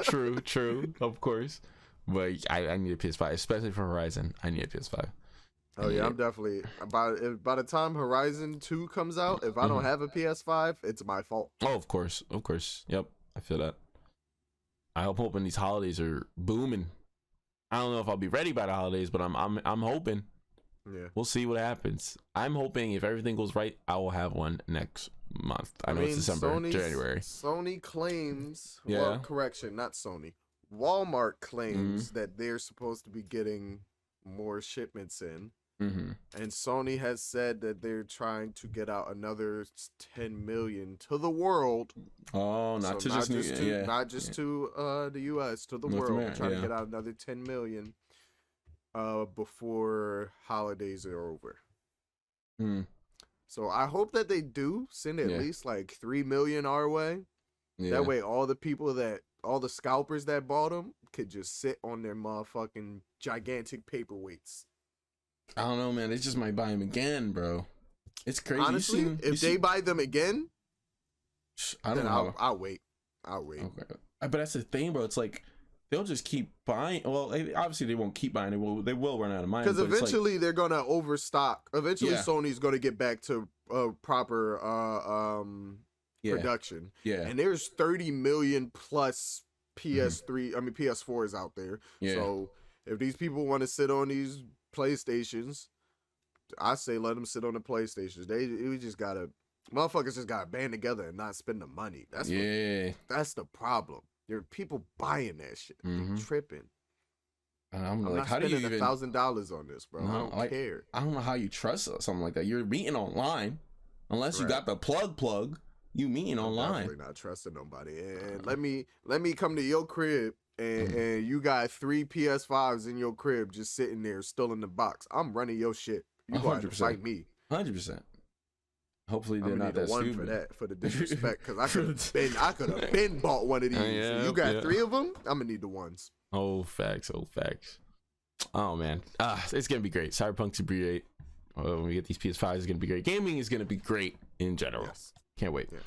Of course. But I need a PS5, especially for Horizon. I need a PS5. Oh yeah, I'm definitely by the time Horizon 2 comes out, if I don't have a PS5, it's my fault. Oh, of course. Yep, I feel that. I'm hoping these holidays are booming. I don't know if I'll be ready by the holidays, but I'm hoping. Yeah, we'll see what happens. I'm hoping if everything goes right, I will have one next month. I know it's December, January. Sony claims. Yeah. Well, correction, not Sony. Walmart claims that they're supposed to be getting more shipments in. And Sony has said that they're trying to get out another 10 million to the world. Oh, not just to the U.S., to the North world. America, Trying to get out another 10 million before holidays are over. So I hope that they do send at least like 3 million our way. That way all the scalpers that bought them could just sit on their motherfucking gigantic paperweights. I don't know, man. They just might buy them again, bro. It's crazy. Honestly, if they buy them again, I don't know. I'll wait. Okay. But that's the thing, bro. It's like they'll just keep buying. Well, obviously they won't keep buying. They will run out of money. Because eventually they're gonna overstock. Eventually Sony's gonna get back to proper production. Yeah. And there's 30 million plus PS4s out there. Yeah. So if these people want to sit on these PlayStations, I say let them sit on the PlayStations. Motherfuckers just gotta band together and not spend the money. That's the problem. There are people buying that shit. They're tripping. I'm like, not how do you even $1,000 on this, bro? I don't care. I don't know how you trust something like that. You're meeting online, unless you got the plug. You meeting online? Definitely not trusting nobody. And let me come to your crib. And you got 3 PS5s in your crib just sitting there still in the box. I'm running your shit. You going to fight me. 100%. Hopefully they're not that stupid. For that, for the disrespect, because I could have been bought one of these. You got 3 of them. I'm gonna need the ones. Oh, facts. Oh man, it's gonna be great. Cyberpunk's gonna be great. When we get these PS5s, it's gonna be great. Gaming is gonna be great in general. Yes. Can't wait. Yes.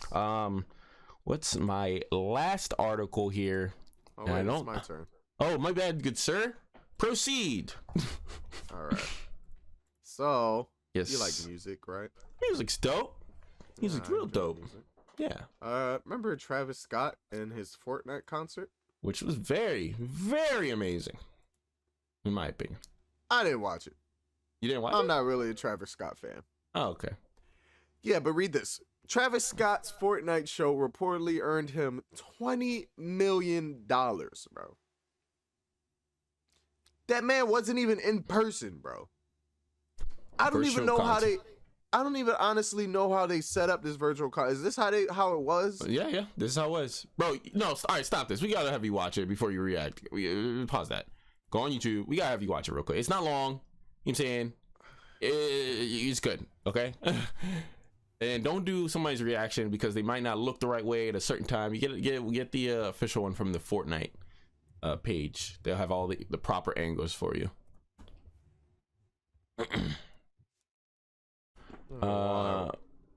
What's my last article here? Oh, wait, it's my turn. Oh, my bad, good sir. Proceed. All right. So, you like music, right? Music's dope. Music's real dope. Music. Yeah. Remember Travis Scott and his Fortnite concert? Which was very, very amazing, in my opinion. I didn't watch it. You didn't watch it? I'm not really a Travis Scott fan. Oh, okay. Yeah, but read this. Travis Scott's Fortnite show reportedly earned him $20 million, bro. That man wasn't even in person, bro. I don't even honestly know how they set up this virtual concert. Is this how it was? Yeah. This is how it was. Bro, no, all right, stop this. We gotta have you watch it before you react. Pause that. Go on YouTube. We gotta have you watch it real quick. It's not long. You know what I'm saying? It's good, okay? And don't do somebody's reaction because they might not look the right way at a certain time. You get the official one from the Fortnite page. They'll have all the proper angles for you.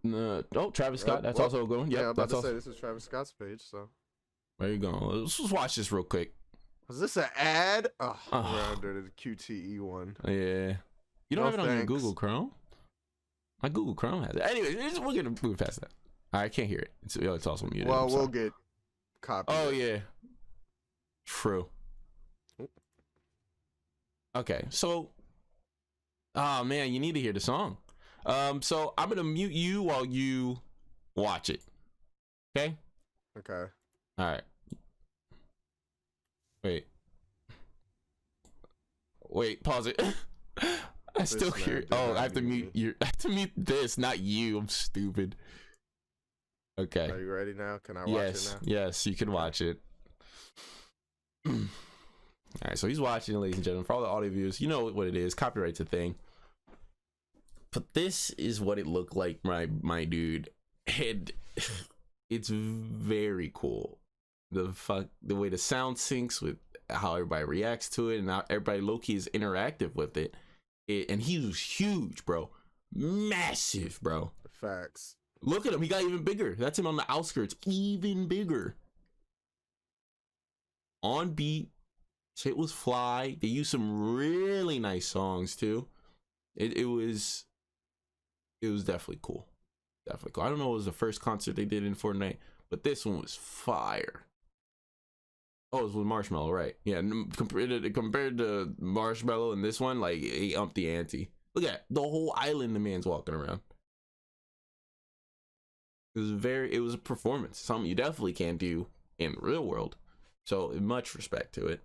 No, Oh, Travis Scott. That's also a good one. Yep, Yeah, I'm about that's to say this is Travis Scott's page. So there you go. Let's just watch this real quick. was this an ad? Oh, we're under the QTE one. Yeah. You don't No have it on your thanks. Google Chrome? My Google Chrome has it. Anyway, we're gonna move past that. I can't hear it. It's also muted. Well, we'll get copied. Oh yeah. True. Okay, so oh man, you need to hear the song. So I'm gonna mute you while you watch it. Okay? Okay. Alright. Wait, pause it. I still hear. Oh, I have to mute you. I have to mute this, not you. I'm stupid. Okay. Are you ready now? Can I watch it now? Yes, you can watch it. All right, so he's watching, ladies and gentlemen. For all the audio viewers, you know what it is. Copyright's a thing. But this is what it looked like, my dude. And it's very cool. The way the sound syncs with how everybody reacts to it, and how everybody low-key is interactive with it. And he was huge, bro. Massive, bro. Facts. Look at him. He got even bigger. That's him on the outskirts. Even bigger. On beat. Shit was fly. They used some really nice songs, too. It was definitely cool. Definitely cool. I don't know if it was the first concert they did in Fortnite, but this one was fire. Oh, it was with Marshmello, right? Yeah, compared to Marshmello and this one, like, he upped the ante. Look at the whole island the man's walking around. It was a performance, something you definitely can't do in the real world. So much respect to it.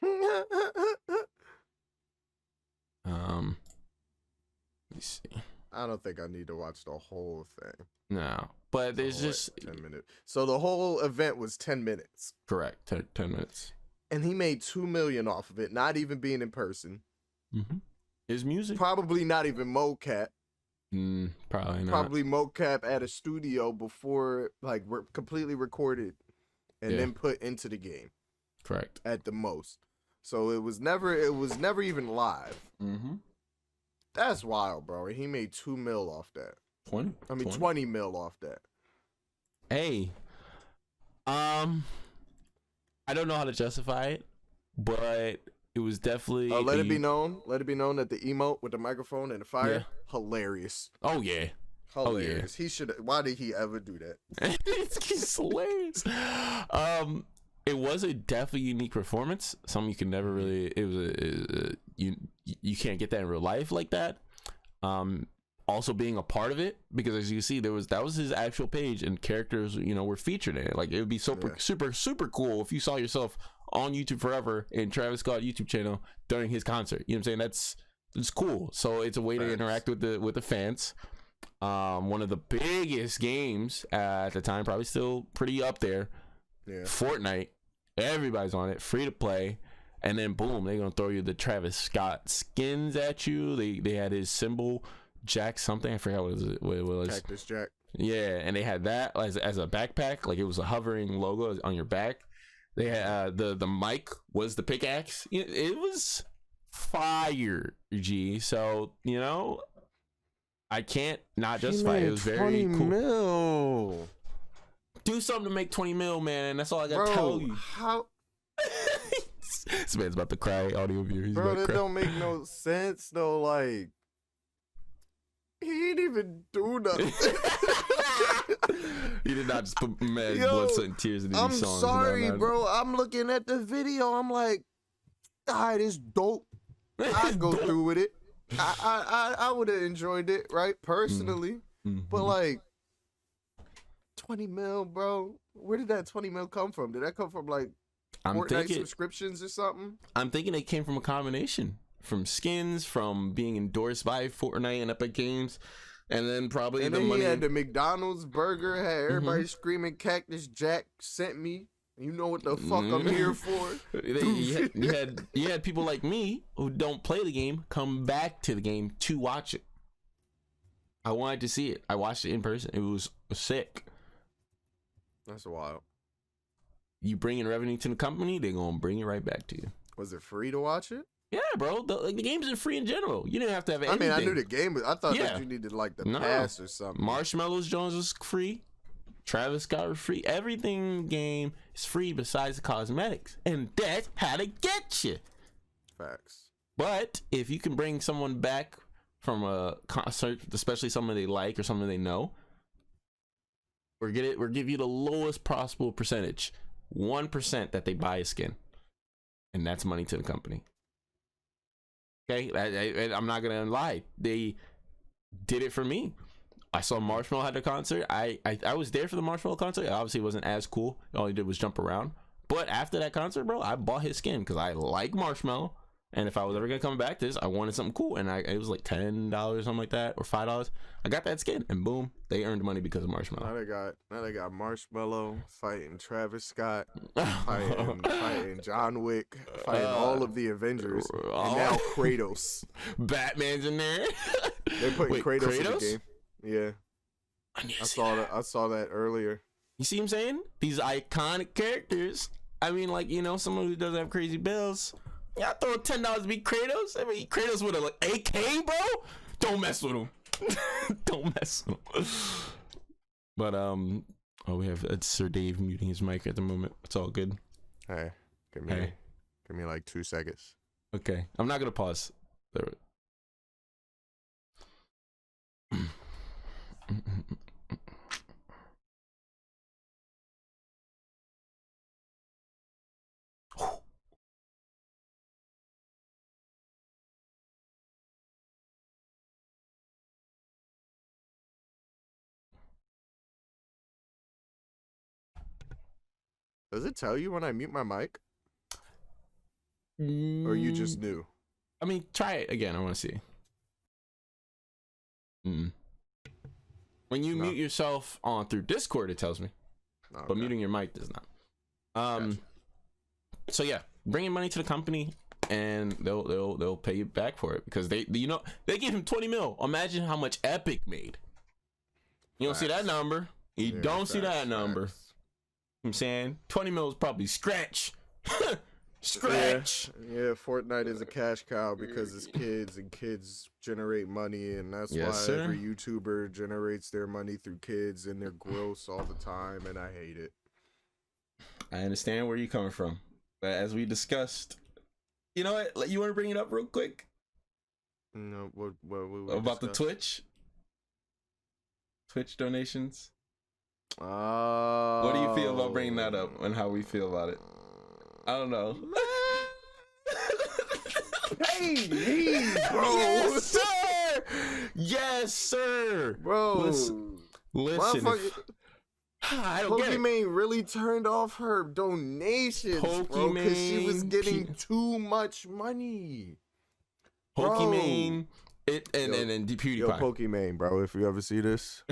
Let me see. I don't think I need to watch the whole thing. No, but there's just 10 minutes. So the whole event was 10 minutes. Correct, 10 minutes. And he made $2 million off of it, not even being in person. Mm-hmm. His music? Probably not even mocap. Probably not. Probably mocap at a studio before, like, completely recorded and then put into the game. Correct. At the most. So it was never even live. Mm-hmm. That's wild, bro. He made $2 million off that. 20 million off that. Hey, I don't know how to justify it, but it was definitely. Let it be known that the emote with the microphone and the fire, hilarious. Oh yeah, hilarious. He should. Why did he ever do that? It's hilarious. It was a definitely unique performance. Something you can never really. It was you can't get that in real life like that. Also being a part of it, because as you see, that was his actual page and characters, were featured in it. Like, it would be super cool if you saw yourself on YouTube forever in Travis Scott YouTube channel during his concert. You know what I'm saying? It's cool. So it's a way to interact with the fans. One of the biggest games at the time, probably still pretty up there. Yeah. Fortnite. Everybody's on it, free to play. And then boom, they're gonna throw you the Travis Scott skins at you. They had his symbol, Jack something. I forgot what it was. Cactus Jack. Yeah, and they had that as a backpack, like it was a hovering logo on your back. They had the mic was the pickaxe. It was fire, G. So I can't not justify it. It was very cool. Mil. Do something to make 20 mil, man. That's all I gotta tell you. How? This man's about to cry. Audio viewer. Bro, that don't make no sense though. Like, he didn't even do nothing. He did not just put mad blood, sweat, and tears into these songs. I'm sorry, bro. I'm looking at the video. I'm like, all right, it's dope. I'd go through with it. I would have enjoyed it, right? Personally. Mm-hmm. But like, 20 mil, bro. Where did that 20 mil come from? Did that come from like Fortnite subscriptions or something? I'm thinking it came from a combination. From skins, from being endorsed by Fortnite and Epic Games, and then probably the money. He had the McDonald's burger, had everybody screaming Cactus Jack sent me. You know what the fuck I'm here for. You had people like me who don't play the game come back to the game to watch it. I wanted to see it. I watched it in person. It was sick. That's wild. You bring in revenue to the company, they're gonna bring it right back to you. Was it free to watch it? Yeah, bro. The games are free in general. You didn't have to have anything. I knew the game, but I thought that you needed like the pass or something. Marshmallows Jones was free. Travis Scott was free. Everything in the game is free besides the cosmetics, and that's how to get you. Facts. But if you can bring someone back from a concert, especially someone they like or someone they know, we'll give you the lowest possible percentage, 1% that they buy a skin, and that's money to the company. Okay, I'm not gonna lie. They did it for me. I saw Marshmallow at the concert. I was there for the Marshmallow concert. It obviously wasn't as cool. All he did was jump around. But after that concert, bro, I bought his skin because I like Marshmallow. And if I was ever gonna come back to this, I wanted something cool. And it was like $10, something like that, or $5. I got that skin, and boom, they earned money because of Marshmallow. Now they got Marshmallow fighting Travis Scott, fighting John Wick, fighting all of the Avengers, and now Kratos. Batman's in there. They're putting Kratos in the game. Yeah, I saw that earlier. You see what I'm saying? These iconic characters. I mean, like, you know, someone who doesn't have crazy bills. Yeah, I throw $10 to beat Kratos. I mean, Kratos with a AK, bro. Don't mess with him. Don't mess with him. But we have Sir Dave muting his mic at the moment. It's all good. Hey, give me like 2 seconds. Okay, I'm not gonna pause. There. Does it tell you when I mute my mic? Or you just knew? I mean, try it again. I want to see. When you mute yourself on through Discord, it tells me. Okay. But muting your mic does not. Gotcha. So yeah, bringing money to the company, and they'll pay you back for it because they gave him 20 mil. Imagine how much Epic made. You don't see that number. You don't see that number. I'm saying 20 mil is probably scratch. Scratch. Yeah, Fortnite is a cash cow because it's kids and kids generate money, and that's why every YouTuber generates their money through kids, and they're gross all the time, and I hate it. I understand where you're coming from, but as we discussed, you know what? You want to bring it up real quick? No, what about the Twitch donations? What do you feel about bringing that up and how we feel about it? I don't know. Hey, bro. Yes, sir. Yes, sir. Bro. Listen. I don't get it. Pokimane really turned off her donations, bro, because she was getting too much money. Pokimane, and then PewDiePie. Yo, Pokimane, bro, if you ever see this,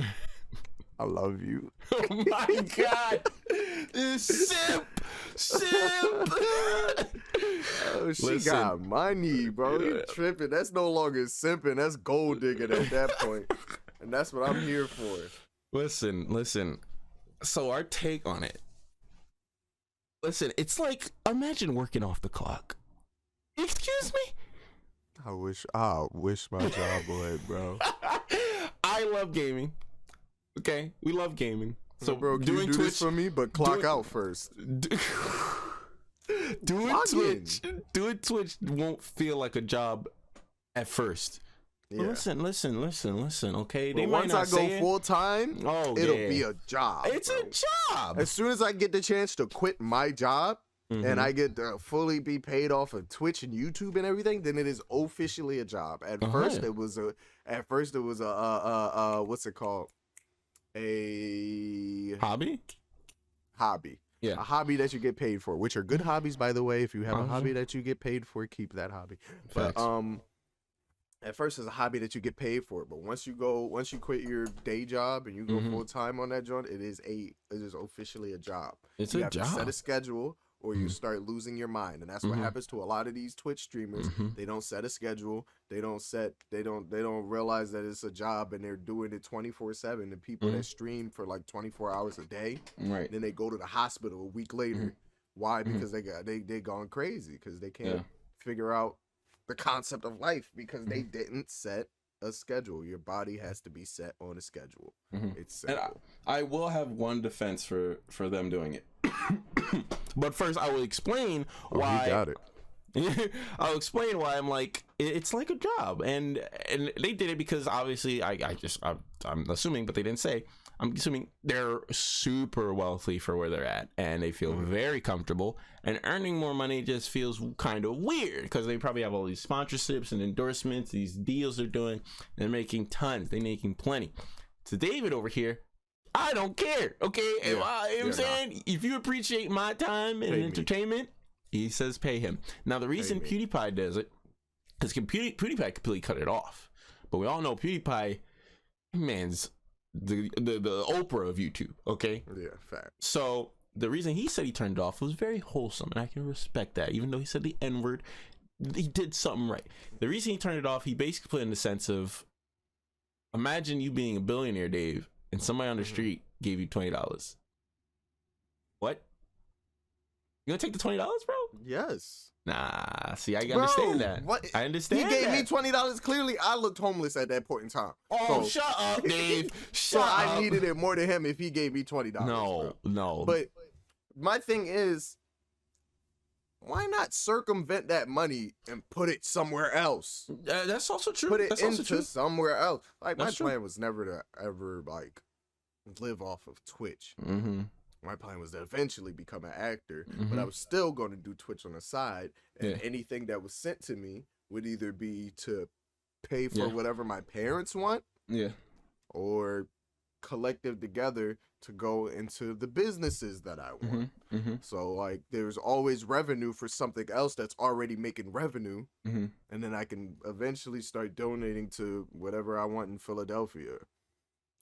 I love you. Oh my God. Simp. Oh, she got money, bro. You tripping. That's no longer simping. That's gold digging at that point. And that's what I'm here for. Listen. So our take on it. Listen, it's like, imagine working off the clock. Excuse me? I wish my job would, bro. I love gaming. Okay, we love gaming. So, bro, can you do Twitch this for me, but clock out first. Doing Twitch won't feel like a job at first. Yeah. Listen. Okay, they might not go full time. It'll be a job. It's a job. As soon as I get the chance to quit my job and I get to fully be paid off of Twitch and YouTube and everything, then it is officially a job. At first, it was a what's it called? A hobby. Yeah, a hobby that you get paid for, which are good hobbies, by the way. If you have a hobby that you get paid for, keep that hobby. But at first it's a hobby that you get paid for, but once you quit your day job and you go full time on that joint, it is officially a job. It's you a have job. To set a schedule, or you start losing your mind, and that's what happens to a lot of these Twitch streamers. They don't set a schedule. They don't realize that it's a job, and they're doing it 24/7. And people that stream for like 24 hours a day, right? Then they go to the hospital a week later. Why? Because they gone crazy because they can't figure out the concept of life because they didn't set a schedule. Your body has to be set on a schedule. It's simple. And I will have one defense for them doing it. But first, I will explain why. You got it. I'll explain why I'm like, it's like a job, and they did it because obviously I'm assuming, but they didn't say. I'm assuming they're super wealthy for where they're at, and they feel very comfortable, and earning more money just feels kind of weird because they probably have all these sponsorships and endorsements, these deals they're doing. They're making tons. They're making plenty. To David over here, I don't care. Okay, you know what I'm saying? If you appreciate my time and entertainment, he says pay him. Now the reason PewDiePie does it is PewDiePie completely cut it off, but we all know PewDiePie, man's the Oprah of YouTube. Okay, yeah, fact. So the reason he said he turned it off was very wholesome, and I can respect that. Even though he said the N-word, he did something right. The reason he turned it off, he basically put in the sense of, imagine you being a billionaire, Dave, and somebody on the street gave you $20. What? You gonna take the $20, bro? Yes. Nah, see, I understand that. What? I understand. He gave me $20. Clearly, I looked homeless at that point in time. Oh, so, shut up, Dave. Shut up. I needed it more than him if he gave me $20. No. But my thing is, why not circumvent that money and put it somewhere else? That's also true. Put it That's into somewhere else. Like, That's my plan was never to ever, like, live off of Twitch. My plan was to eventually become an actor, but I was still going to do Twitch on the side, and anything that was sent to me would either be to pay for whatever my parents want, or collective together to go into the businesses that I want. So, like, there's always revenue for something else that's already making revenue, and then I can eventually start donating to whatever I want in Philadelphia.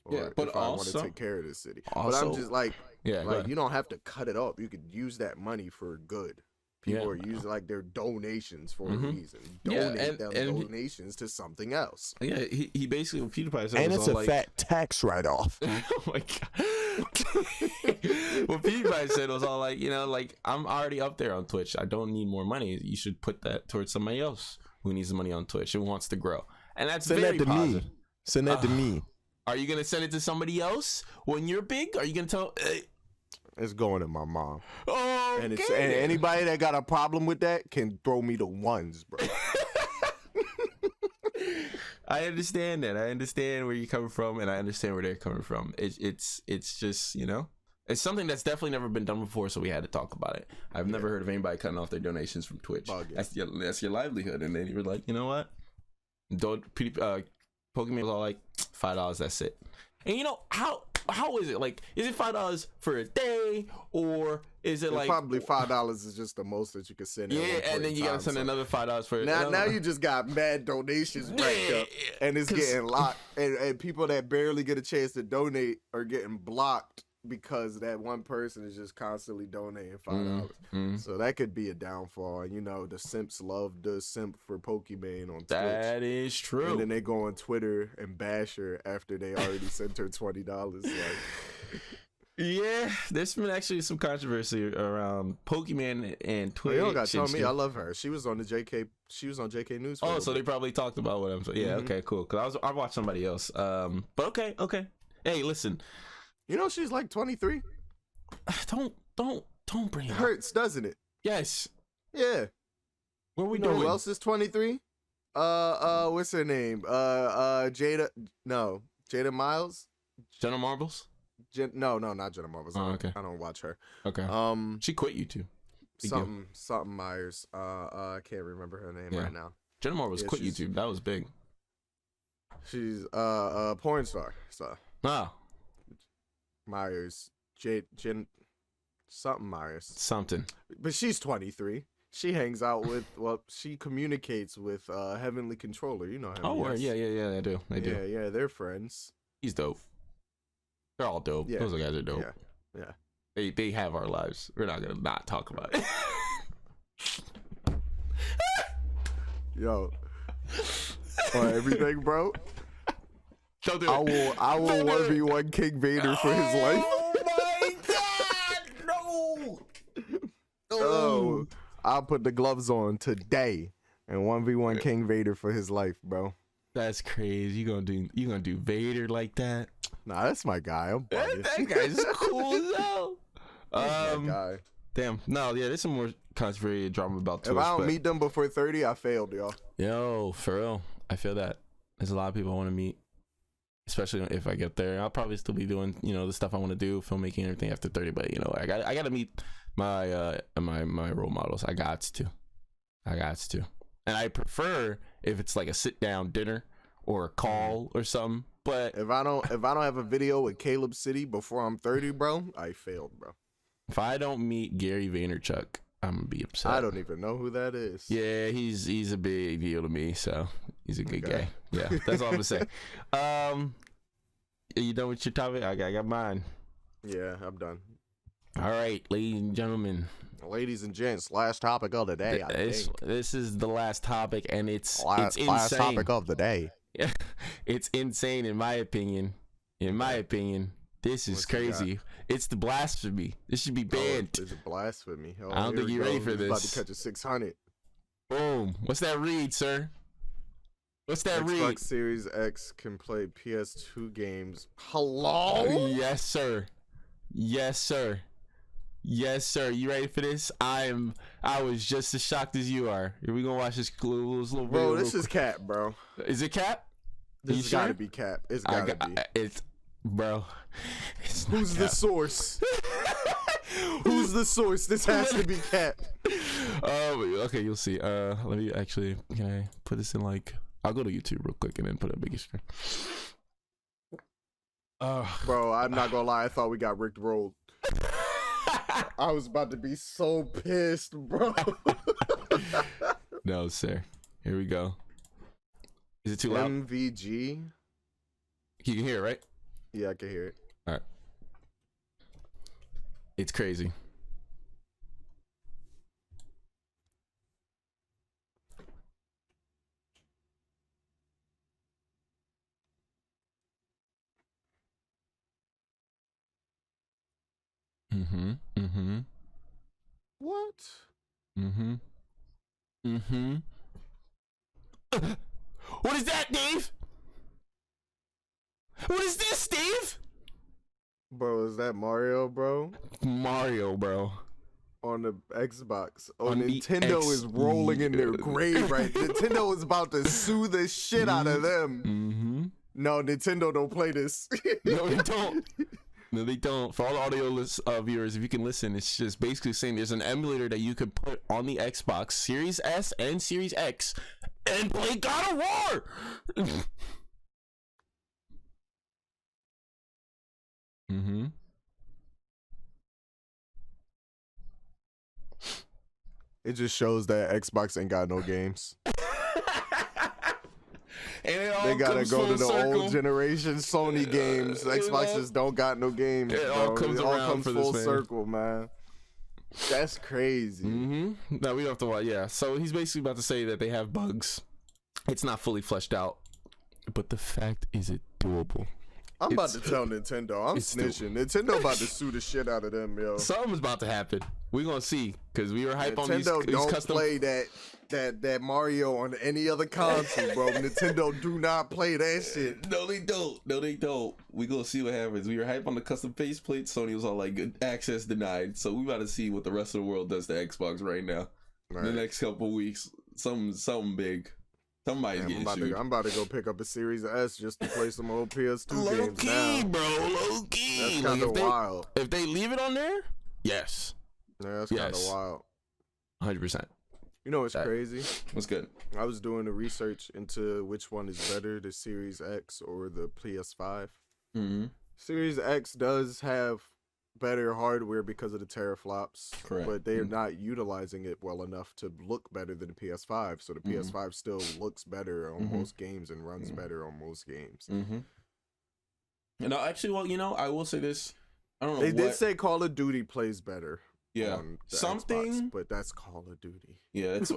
Or but if I want to take care of the city. Also, but I'm just like you don't have to cut it up. You could use that money for good. People are using like their donations for a reason. Donate donations to something else. Yeah, he basically, what PewDiePie said, and was it's all a like, fat tax write-off. Oh my god. What PewDiePie said was all like, you know, like, I'm already up there on Twitch. I don't need more money. You should put that towards somebody else who needs the money on Twitch and wants to grow. And that's very positive. Send that to me. Are you gonna send it to somebody else when you're big? Are you gonna tell? It's going to my mom. Oh, and anybody that got a problem with that can throw me the ones, bro. I understand that. I understand where you're coming from, and I understand where they're coming from. It's just, you know, it's something that's definitely never been done before, so we had to talk about it. I've never heard of anybody cutting off their donations from Twitch. That's your livelihood, and then you were like, you know what? Pokemon was all like $5. That's it. And you know how is it? Like, is it $5 for a day, or is it like probably $5 is just the most that you can send? Yeah, and then you gotta send another $5 for now you just got mad donations racked up, and it's getting locked, and people that barely get a chance to donate are getting blocked because that one person is just constantly donating $5. So that could be a downfall. You know, the simps love the simp for Pokemon on Twitch. That is true. And then they go on Twitter and bash her after they already sent her $20. Like, yeah, there's been actually some controversy around Pokemon and Twitch. You don't gotta tell me. I love her. She was on the JK. She was on JK News. Oh, so they probably talked about what I'm saying. Yeah. Okay. Cool. Cause I watched somebody else. But okay. Hey, listen. You know she's like 23. Don't bring it up. Hurts, doesn't it? Yes. Yeah. What are we doing? Who else is 23? What's her name? Jada Miles? Jenna Marbles? No, not Jenna Marbles. Oh, okay. I don't watch her. Okay. She quit YouTube. Something Myers. I can't remember her name right now. Jenna Marbles quit YouTube. That was big. She's a porn star. So. Ah. Myers, something Myers. Something. But she's 23. She hangs out with, she communicates with Heavenly Controller. You know him. Oh, yes. Yeah, they do. Yeah, they're friends. He's dope. They're all dope. Yeah. Those guys are dope. Yeah. They have our lives. We're not gonna not talk about it. Yo. On everything, bro. Don't do it. I will 1v1 King Vader for his life. Oh my god! No! Oh, I'll put the gloves on today, And 1v1 King Vader for his life, bro. That's crazy. You gonna do Vader like that? Nah, that's my guy. I'm bugging. That guy's cool as hell. That's my guy. Damn. No, yeah, there's some more controversy drama about Twitch. If I don't meet them before 30, I failed, y'all. Yo, for real. I feel that. There's a lot of people I want to meet, especially if I get there. I'll probably still be doing, the stuff I want to do, filmmaking and everything after 30. But I got to meet my my role models. I got to, and I prefer if it's like a sit down dinner or a call or something. But if I don't have a video with Caleb City before I'm 30, bro, I failed, bro. If I don't meet Gary Vaynerchuk, I'm gonna be upset. I don't even know who that is. Yeah, he's a big deal to me, so he's a good guy. Yeah, that's all I'm gonna say. Are you done with your topic? I got mine. Yeah, I'm done. All right, ladies and gentlemen. Ladies and gents, last topic of the day. This is the last topic, and it's insane. Last topic of the day. It's insane in my opinion. This is crazy. It's the blasphemy. This should be banned. It's blasphemy. I don't think you're ready for this. About to catch a 600. Boom. What's that read, sir? What's that read? Xbox Series X can play PS2 games. Hello? Yes, sir. Yes, sir. Yes, sir. You ready for this? I was just as shocked as you are. Here we gonna watch this little video. Bro, this is cap, bro. Is it cap? This has gotta be cap. It's gotta be. Bro. Who's the source? Who's the source? This has to be cap. Okay, you'll see. Let me actually. Can I put this in I'll go to YouTube real quick and then put it on bigger screen. Bro, I'm not gonna lie. I thought we got Rick rolled. I was about to be so pissed, bro. No, sir. Here we go. Is it too loud? MVG. You can hear it, right? Yeah, I can hear it. All right. It's crazy. What? What is that, Dave? What is this, Dave? Bro, is that Mario, bro? Mario, bro. On the Xbox. On Nintendo is rolling in their grave, right? Nintendo is about to sue the shit out of them. No, Nintendo don't play this. No, they don't. No, they don't. For all the audio viewers, if you can listen, it's just basically saying there's an emulator that you could put on the Xbox Series S and Series X and play God of War. It just shows that Xbox ain't got no games. And they gotta go to the old generation Sony games. Xbox just don't got no games. It all comes full circle, man. That's crazy. No, we don't have to watch. Yeah, so he's basically about to say that they have bugs. It's not fully fleshed out, but the fact is, it doable. I'm about to tell Nintendo. I'm snitching. Nintendo about to sue the shit out of them, yo. Something's about to happen. We're gonna see, because we were hype on these custom. Play that Mario on any other console, bro. Nintendo do not play that shit. No, they don't. We gonna see what happens. We were hype on the custom faceplate. Sony was all like, access denied. So we about to see what the rest of the world does to Xbox right now. In the next couple weeks, something big. Somebody's getting sued. I'm about to go pick up a Series S just to play some old PS2 games now. Low key, bro. Low key. That's kind of wild. If they leave it on there, yes. Yeah, that's kind of wild. 100%. You know what's crazy? What's good? I was doing the research into which one is better, the Series X or the PS5. Series X does have better hardware because of the teraflops. Correct. But they are not utilizing it well enough to look better than the PS5. So the PS5 still looks better on most games and runs better on most games. And actually, well, I will say this. I don't know. They did say Call of Duty plays better. Yeah, Xbox, but that's Call of Duty. Yeah, it's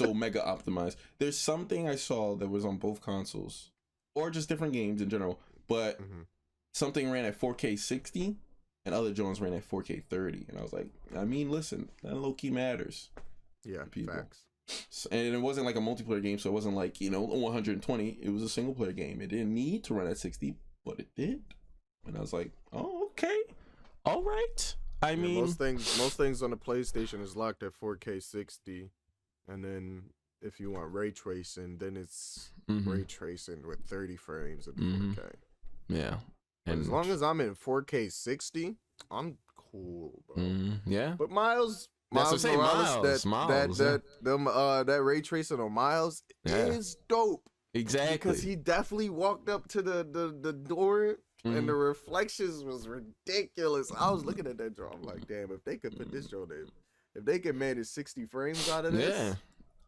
Omega optimized. There's something I saw that was on both consoles, or just different games in general. But something ran at 4K 60, and other Jones ran at 4K 30, and I was like, listen, that low key matters. Yeah, people. Facts. And it wasn't like a multiplayer game, so it wasn't like 120. It was a single player game. It didn't need to run at 60, but it did. And I was like, oh, okay, all right. I mean, most things on the PlayStation is locked at 4K 60, and then if you want ray tracing, then it's ray tracing with 30 frames at 4K. Yeah, and as long as I'm in 4K 60, I'm cool, bro. Yeah, but Miles Morales, that ray tracing on Miles is dope. Exactly, because he definitely walked up to the door. And the reflections was ridiculous. I was looking at that draw. I'm like, damn, if they could put this draw in, if they could manage 60 frames out of this. Yeah.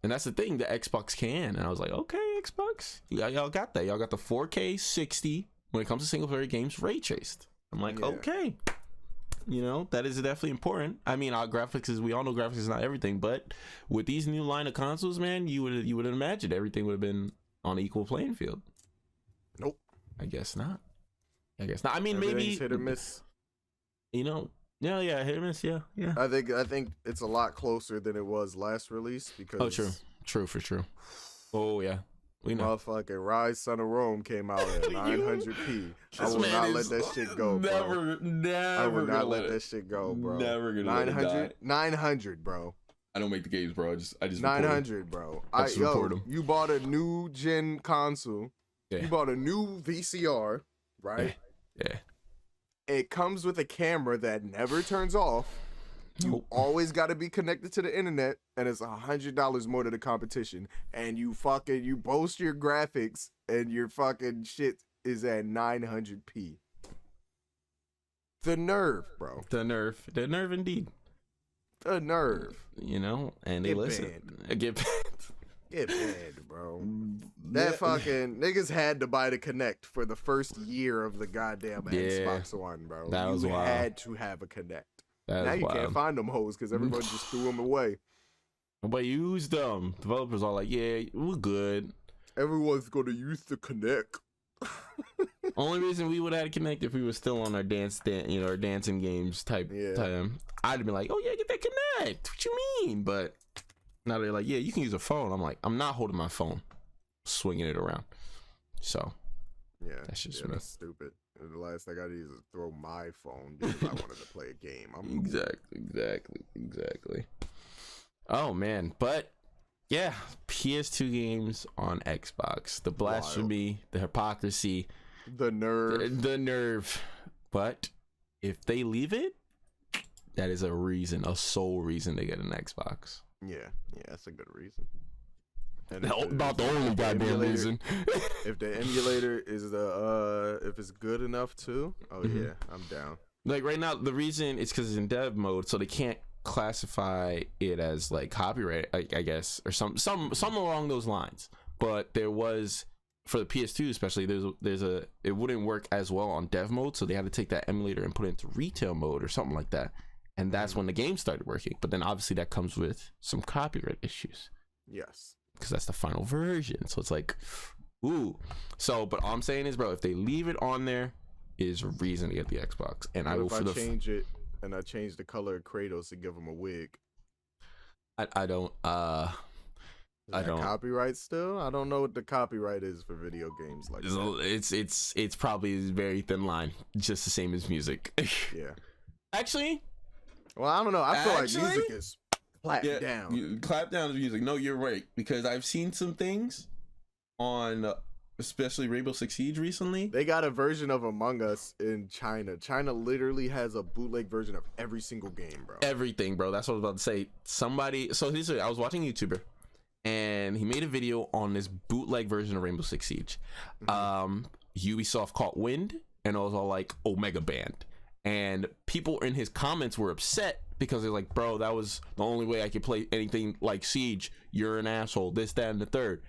And that's the thing, the Xbox can. And I was like, okay, Xbox, y'all got that. Y'all got the 4K 60 when it comes to single player games ray traced. I'm like, okay. That is definitely important. I mean, our graphics we all know graphics is not everything, but with these new line of consoles, man, you would imagine everything would have been on an equal playing field. Nope. I guess not. I mean, maybe hit or miss. Yeah, hit or miss. Yeah. I think it's a lot closer than it was last release because. Oh, true for true. Oh yeah, we know. Motherfucking Rise Son of Rome came out at 900p. I will not let that shit go, bro. Never. I will not let that shit go, bro. Never gonna 900, 900, bro. I don't make the games, bro. I just 900, bro. You bought a new gen console. Yeah. You bought a new VCR, right? Yeah. It comes with a camera that never turns off. You always got to be connected to the internet, and it's $100 more to the competition. And you boast your graphics, and your fucking shit is at 900p. The nerve, bro. The nerve indeed. The nerve. And they listen. Get banned. Get banned, bro. That fucking niggas had to buy the Kinect for the first year of the goddamn Xbox One, bro. That was wild. You had to have a Kinect. Now you can't find them hoes because everybody just threw them away. Nobody used them. Developers are like, yeah, we're good. Everyone's gonna use the Kinect. Only reason we would have had a Kinect if we were still on our our dancing games type time. I'd be like, oh yeah, get that Kinect. What you mean? But now they're like, yeah, you can use a phone. I'm like, I'm not holding my phone, swinging it around. So yeah, that's just that's stupid. The last thing I did is throw my phone because I wanted to play a game. Exactly. Oh man, but yeah, PS2 games on Xbox. The blasphemy, the hypocrisy, the nerve. But if they leave it, that is a sole reason to get an Xbox. Yeah, that's a good reason. And about the only goddamn reason. If the emulator is if it's good enough too, yeah, I'm down. Like right now, the reason is because it's in dev mode, so they can't classify it as like copyright, I guess, or some along those lines. But there was for the PS2 especially, it wouldn't work as well on dev mode, so they had to take that emulator and put it into retail mode or something like that. And that's when the game started working. But then obviously that comes with some copyright issues. Yes. Because that's the final version. So it's like, ooh. So, but all I'm saying is, bro, if they leave it on there, is a reason to get the Xbox. And I will change it and I change the color of Kratos to give him a wig. I don't. Copyright still? I don't know what the copyright is for video games like that. It's probably a very thin line, just the same as music. Yeah. Actually. Well, I don't know. I feel like music is clap down. Clap down to music. No, you're right, because I've seen some things on especially Rainbow Six Siege recently. They got a version of Among Us in China. China literally has a bootleg version of every single game, bro. Everything, bro. That's what I was about to say. I was watching a YouTuber, and he made a video on this bootleg version of Rainbow Six Siege. Ubisoft caught wind, and it was all like Omega banned. And people in his comments were upset because they're like, bro, that was the only way I could play anything like Siege. You're an asshole, this, that, and the third.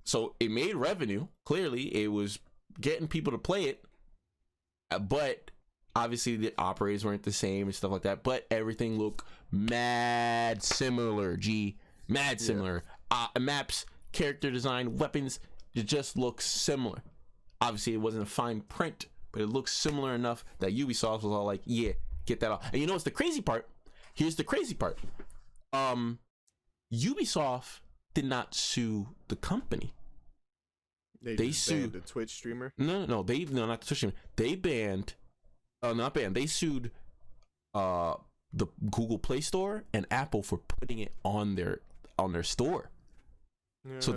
So it made revenue. Clearly, it was getting people to play it. But obviously, the operators weren't the same and stuff like that. But everything looked mad similar, Mad similar. Maps, character design, weapons, it just looks similar. Obviously, it wasn't a fine print, but it looks similar enough that Ubisoft was all like, yeah, get that off. And you know what's the crazy part? Here's the crazy part. Ubisoft did not sue the company. They just sued the Twitch streamer. No, not the Twitch streamer. They banned. Not banned. They sued the Google Play Store and Apple for putting it on their store. Yeah, so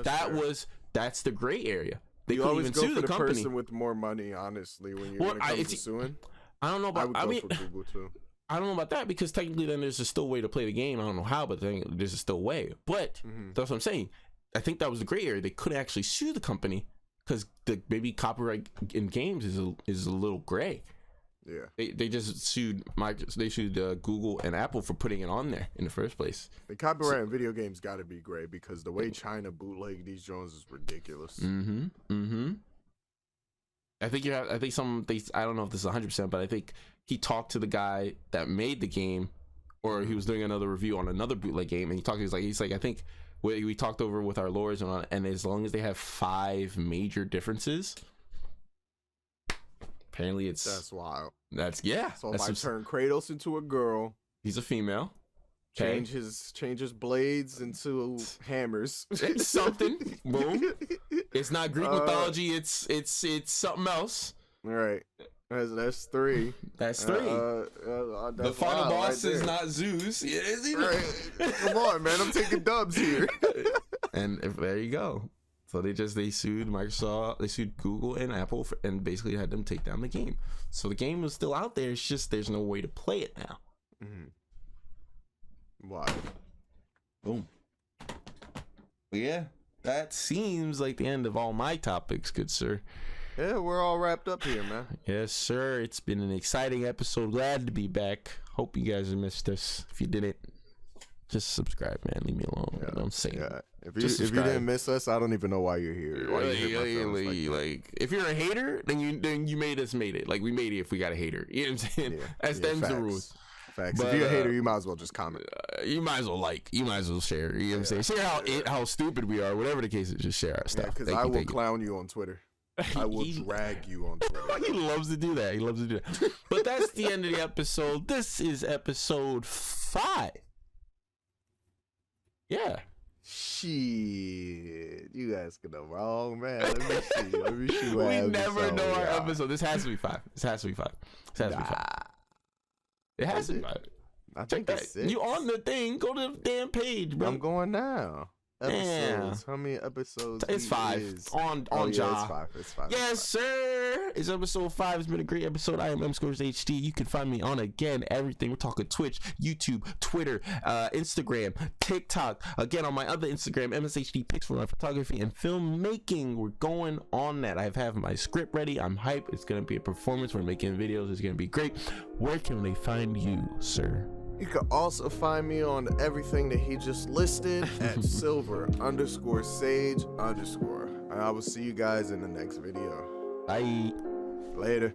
that's the gray area. They you couldn't always even go sue for the company. person with more money, honestly, when it comes to suing. I don't know about. I would go for Google too. I don't know about that because technically, then there's still a way to play the game. I don't know how, but there's still a way. But that's what I'm saying. I think that was the gray area. They couldn't actually sue the company because maybe copyright in games is a little gray. Yeah, they just sued Google and Apple for putting it on there in the first place. The copyright in video games got to be gray because the way China bootleg these drones is ridiculous. I think I don't know if this is 100%, but I think he talked to the guy that made the game, or he was doing another review on another bootleg game, and he's like I think we talked over with our lawyers and as long as they have 5 major differences. Apparently that's wild. So if I turn Kratos into a girl, he's a female. Change his blades into hammers. It's something. Boom. It's not Greek mythology. It's something else. All right. That's 3. That's 3. The final boss is not Zeus. Right. Come on, man. I'm taking dubs here. And there you go. So they sued Microsoft, they sued Google and Apple and basically had them take down the game. So the game was still out there. It's just there's no way to play it now. Why? Boom. But yeah, that seems like the end of all my topics, good sir. Yeah, we're all wrapped up here, man. Yes, sir. It's been an exciting episode. Glad to be back. Hope you guys have missed us. If you didn't, just subscribe, man. Leave me alone. Yeah. You know what I'm saying? Yeah. If you didn't miss us, I don't even know why you're here. Why like if you're a hater, then you made it. Like we made it if we got a hater. You know what I'm saying? Yeah. That's the rules. Facts. But, if you're a hater, you might as well just comment. You might as well you might as well share. You know what I'm saying? Share how stupid we are, whatever the case is. Just share our stuff. Because I will clown you on Twitter. I will drag you on Twitter. He loves to do that. But that's the end of the episode. This is episode 5. Yeah. Shit, you guys get the wrong man. Let me see. We never know our episode. This has to be 5. It has to be 5. It has to be 5. I think that's 6. You on the thing? Go to the damn page, bro. I'm going now. Episodes. How many episodes? It's 5 on job. It's 5. Yes, sir. It's episode 5. It's been a great episode. I am MScoresHD. You can find me on everything. We're talking Twitch, YouTube, Twitter, Instagram, TikTok. Again, on my other Instagram, MSHD Pics for my photography and filmmaking. We're going on that. I have my script ready. I'm hyped. It's gonna be a performance. We're making videos. It's gonna be great. Where can they find you, sir? You can also find me on everything that he just listed at silver_sage_. And I will see you guys in the next video. Bye. Later.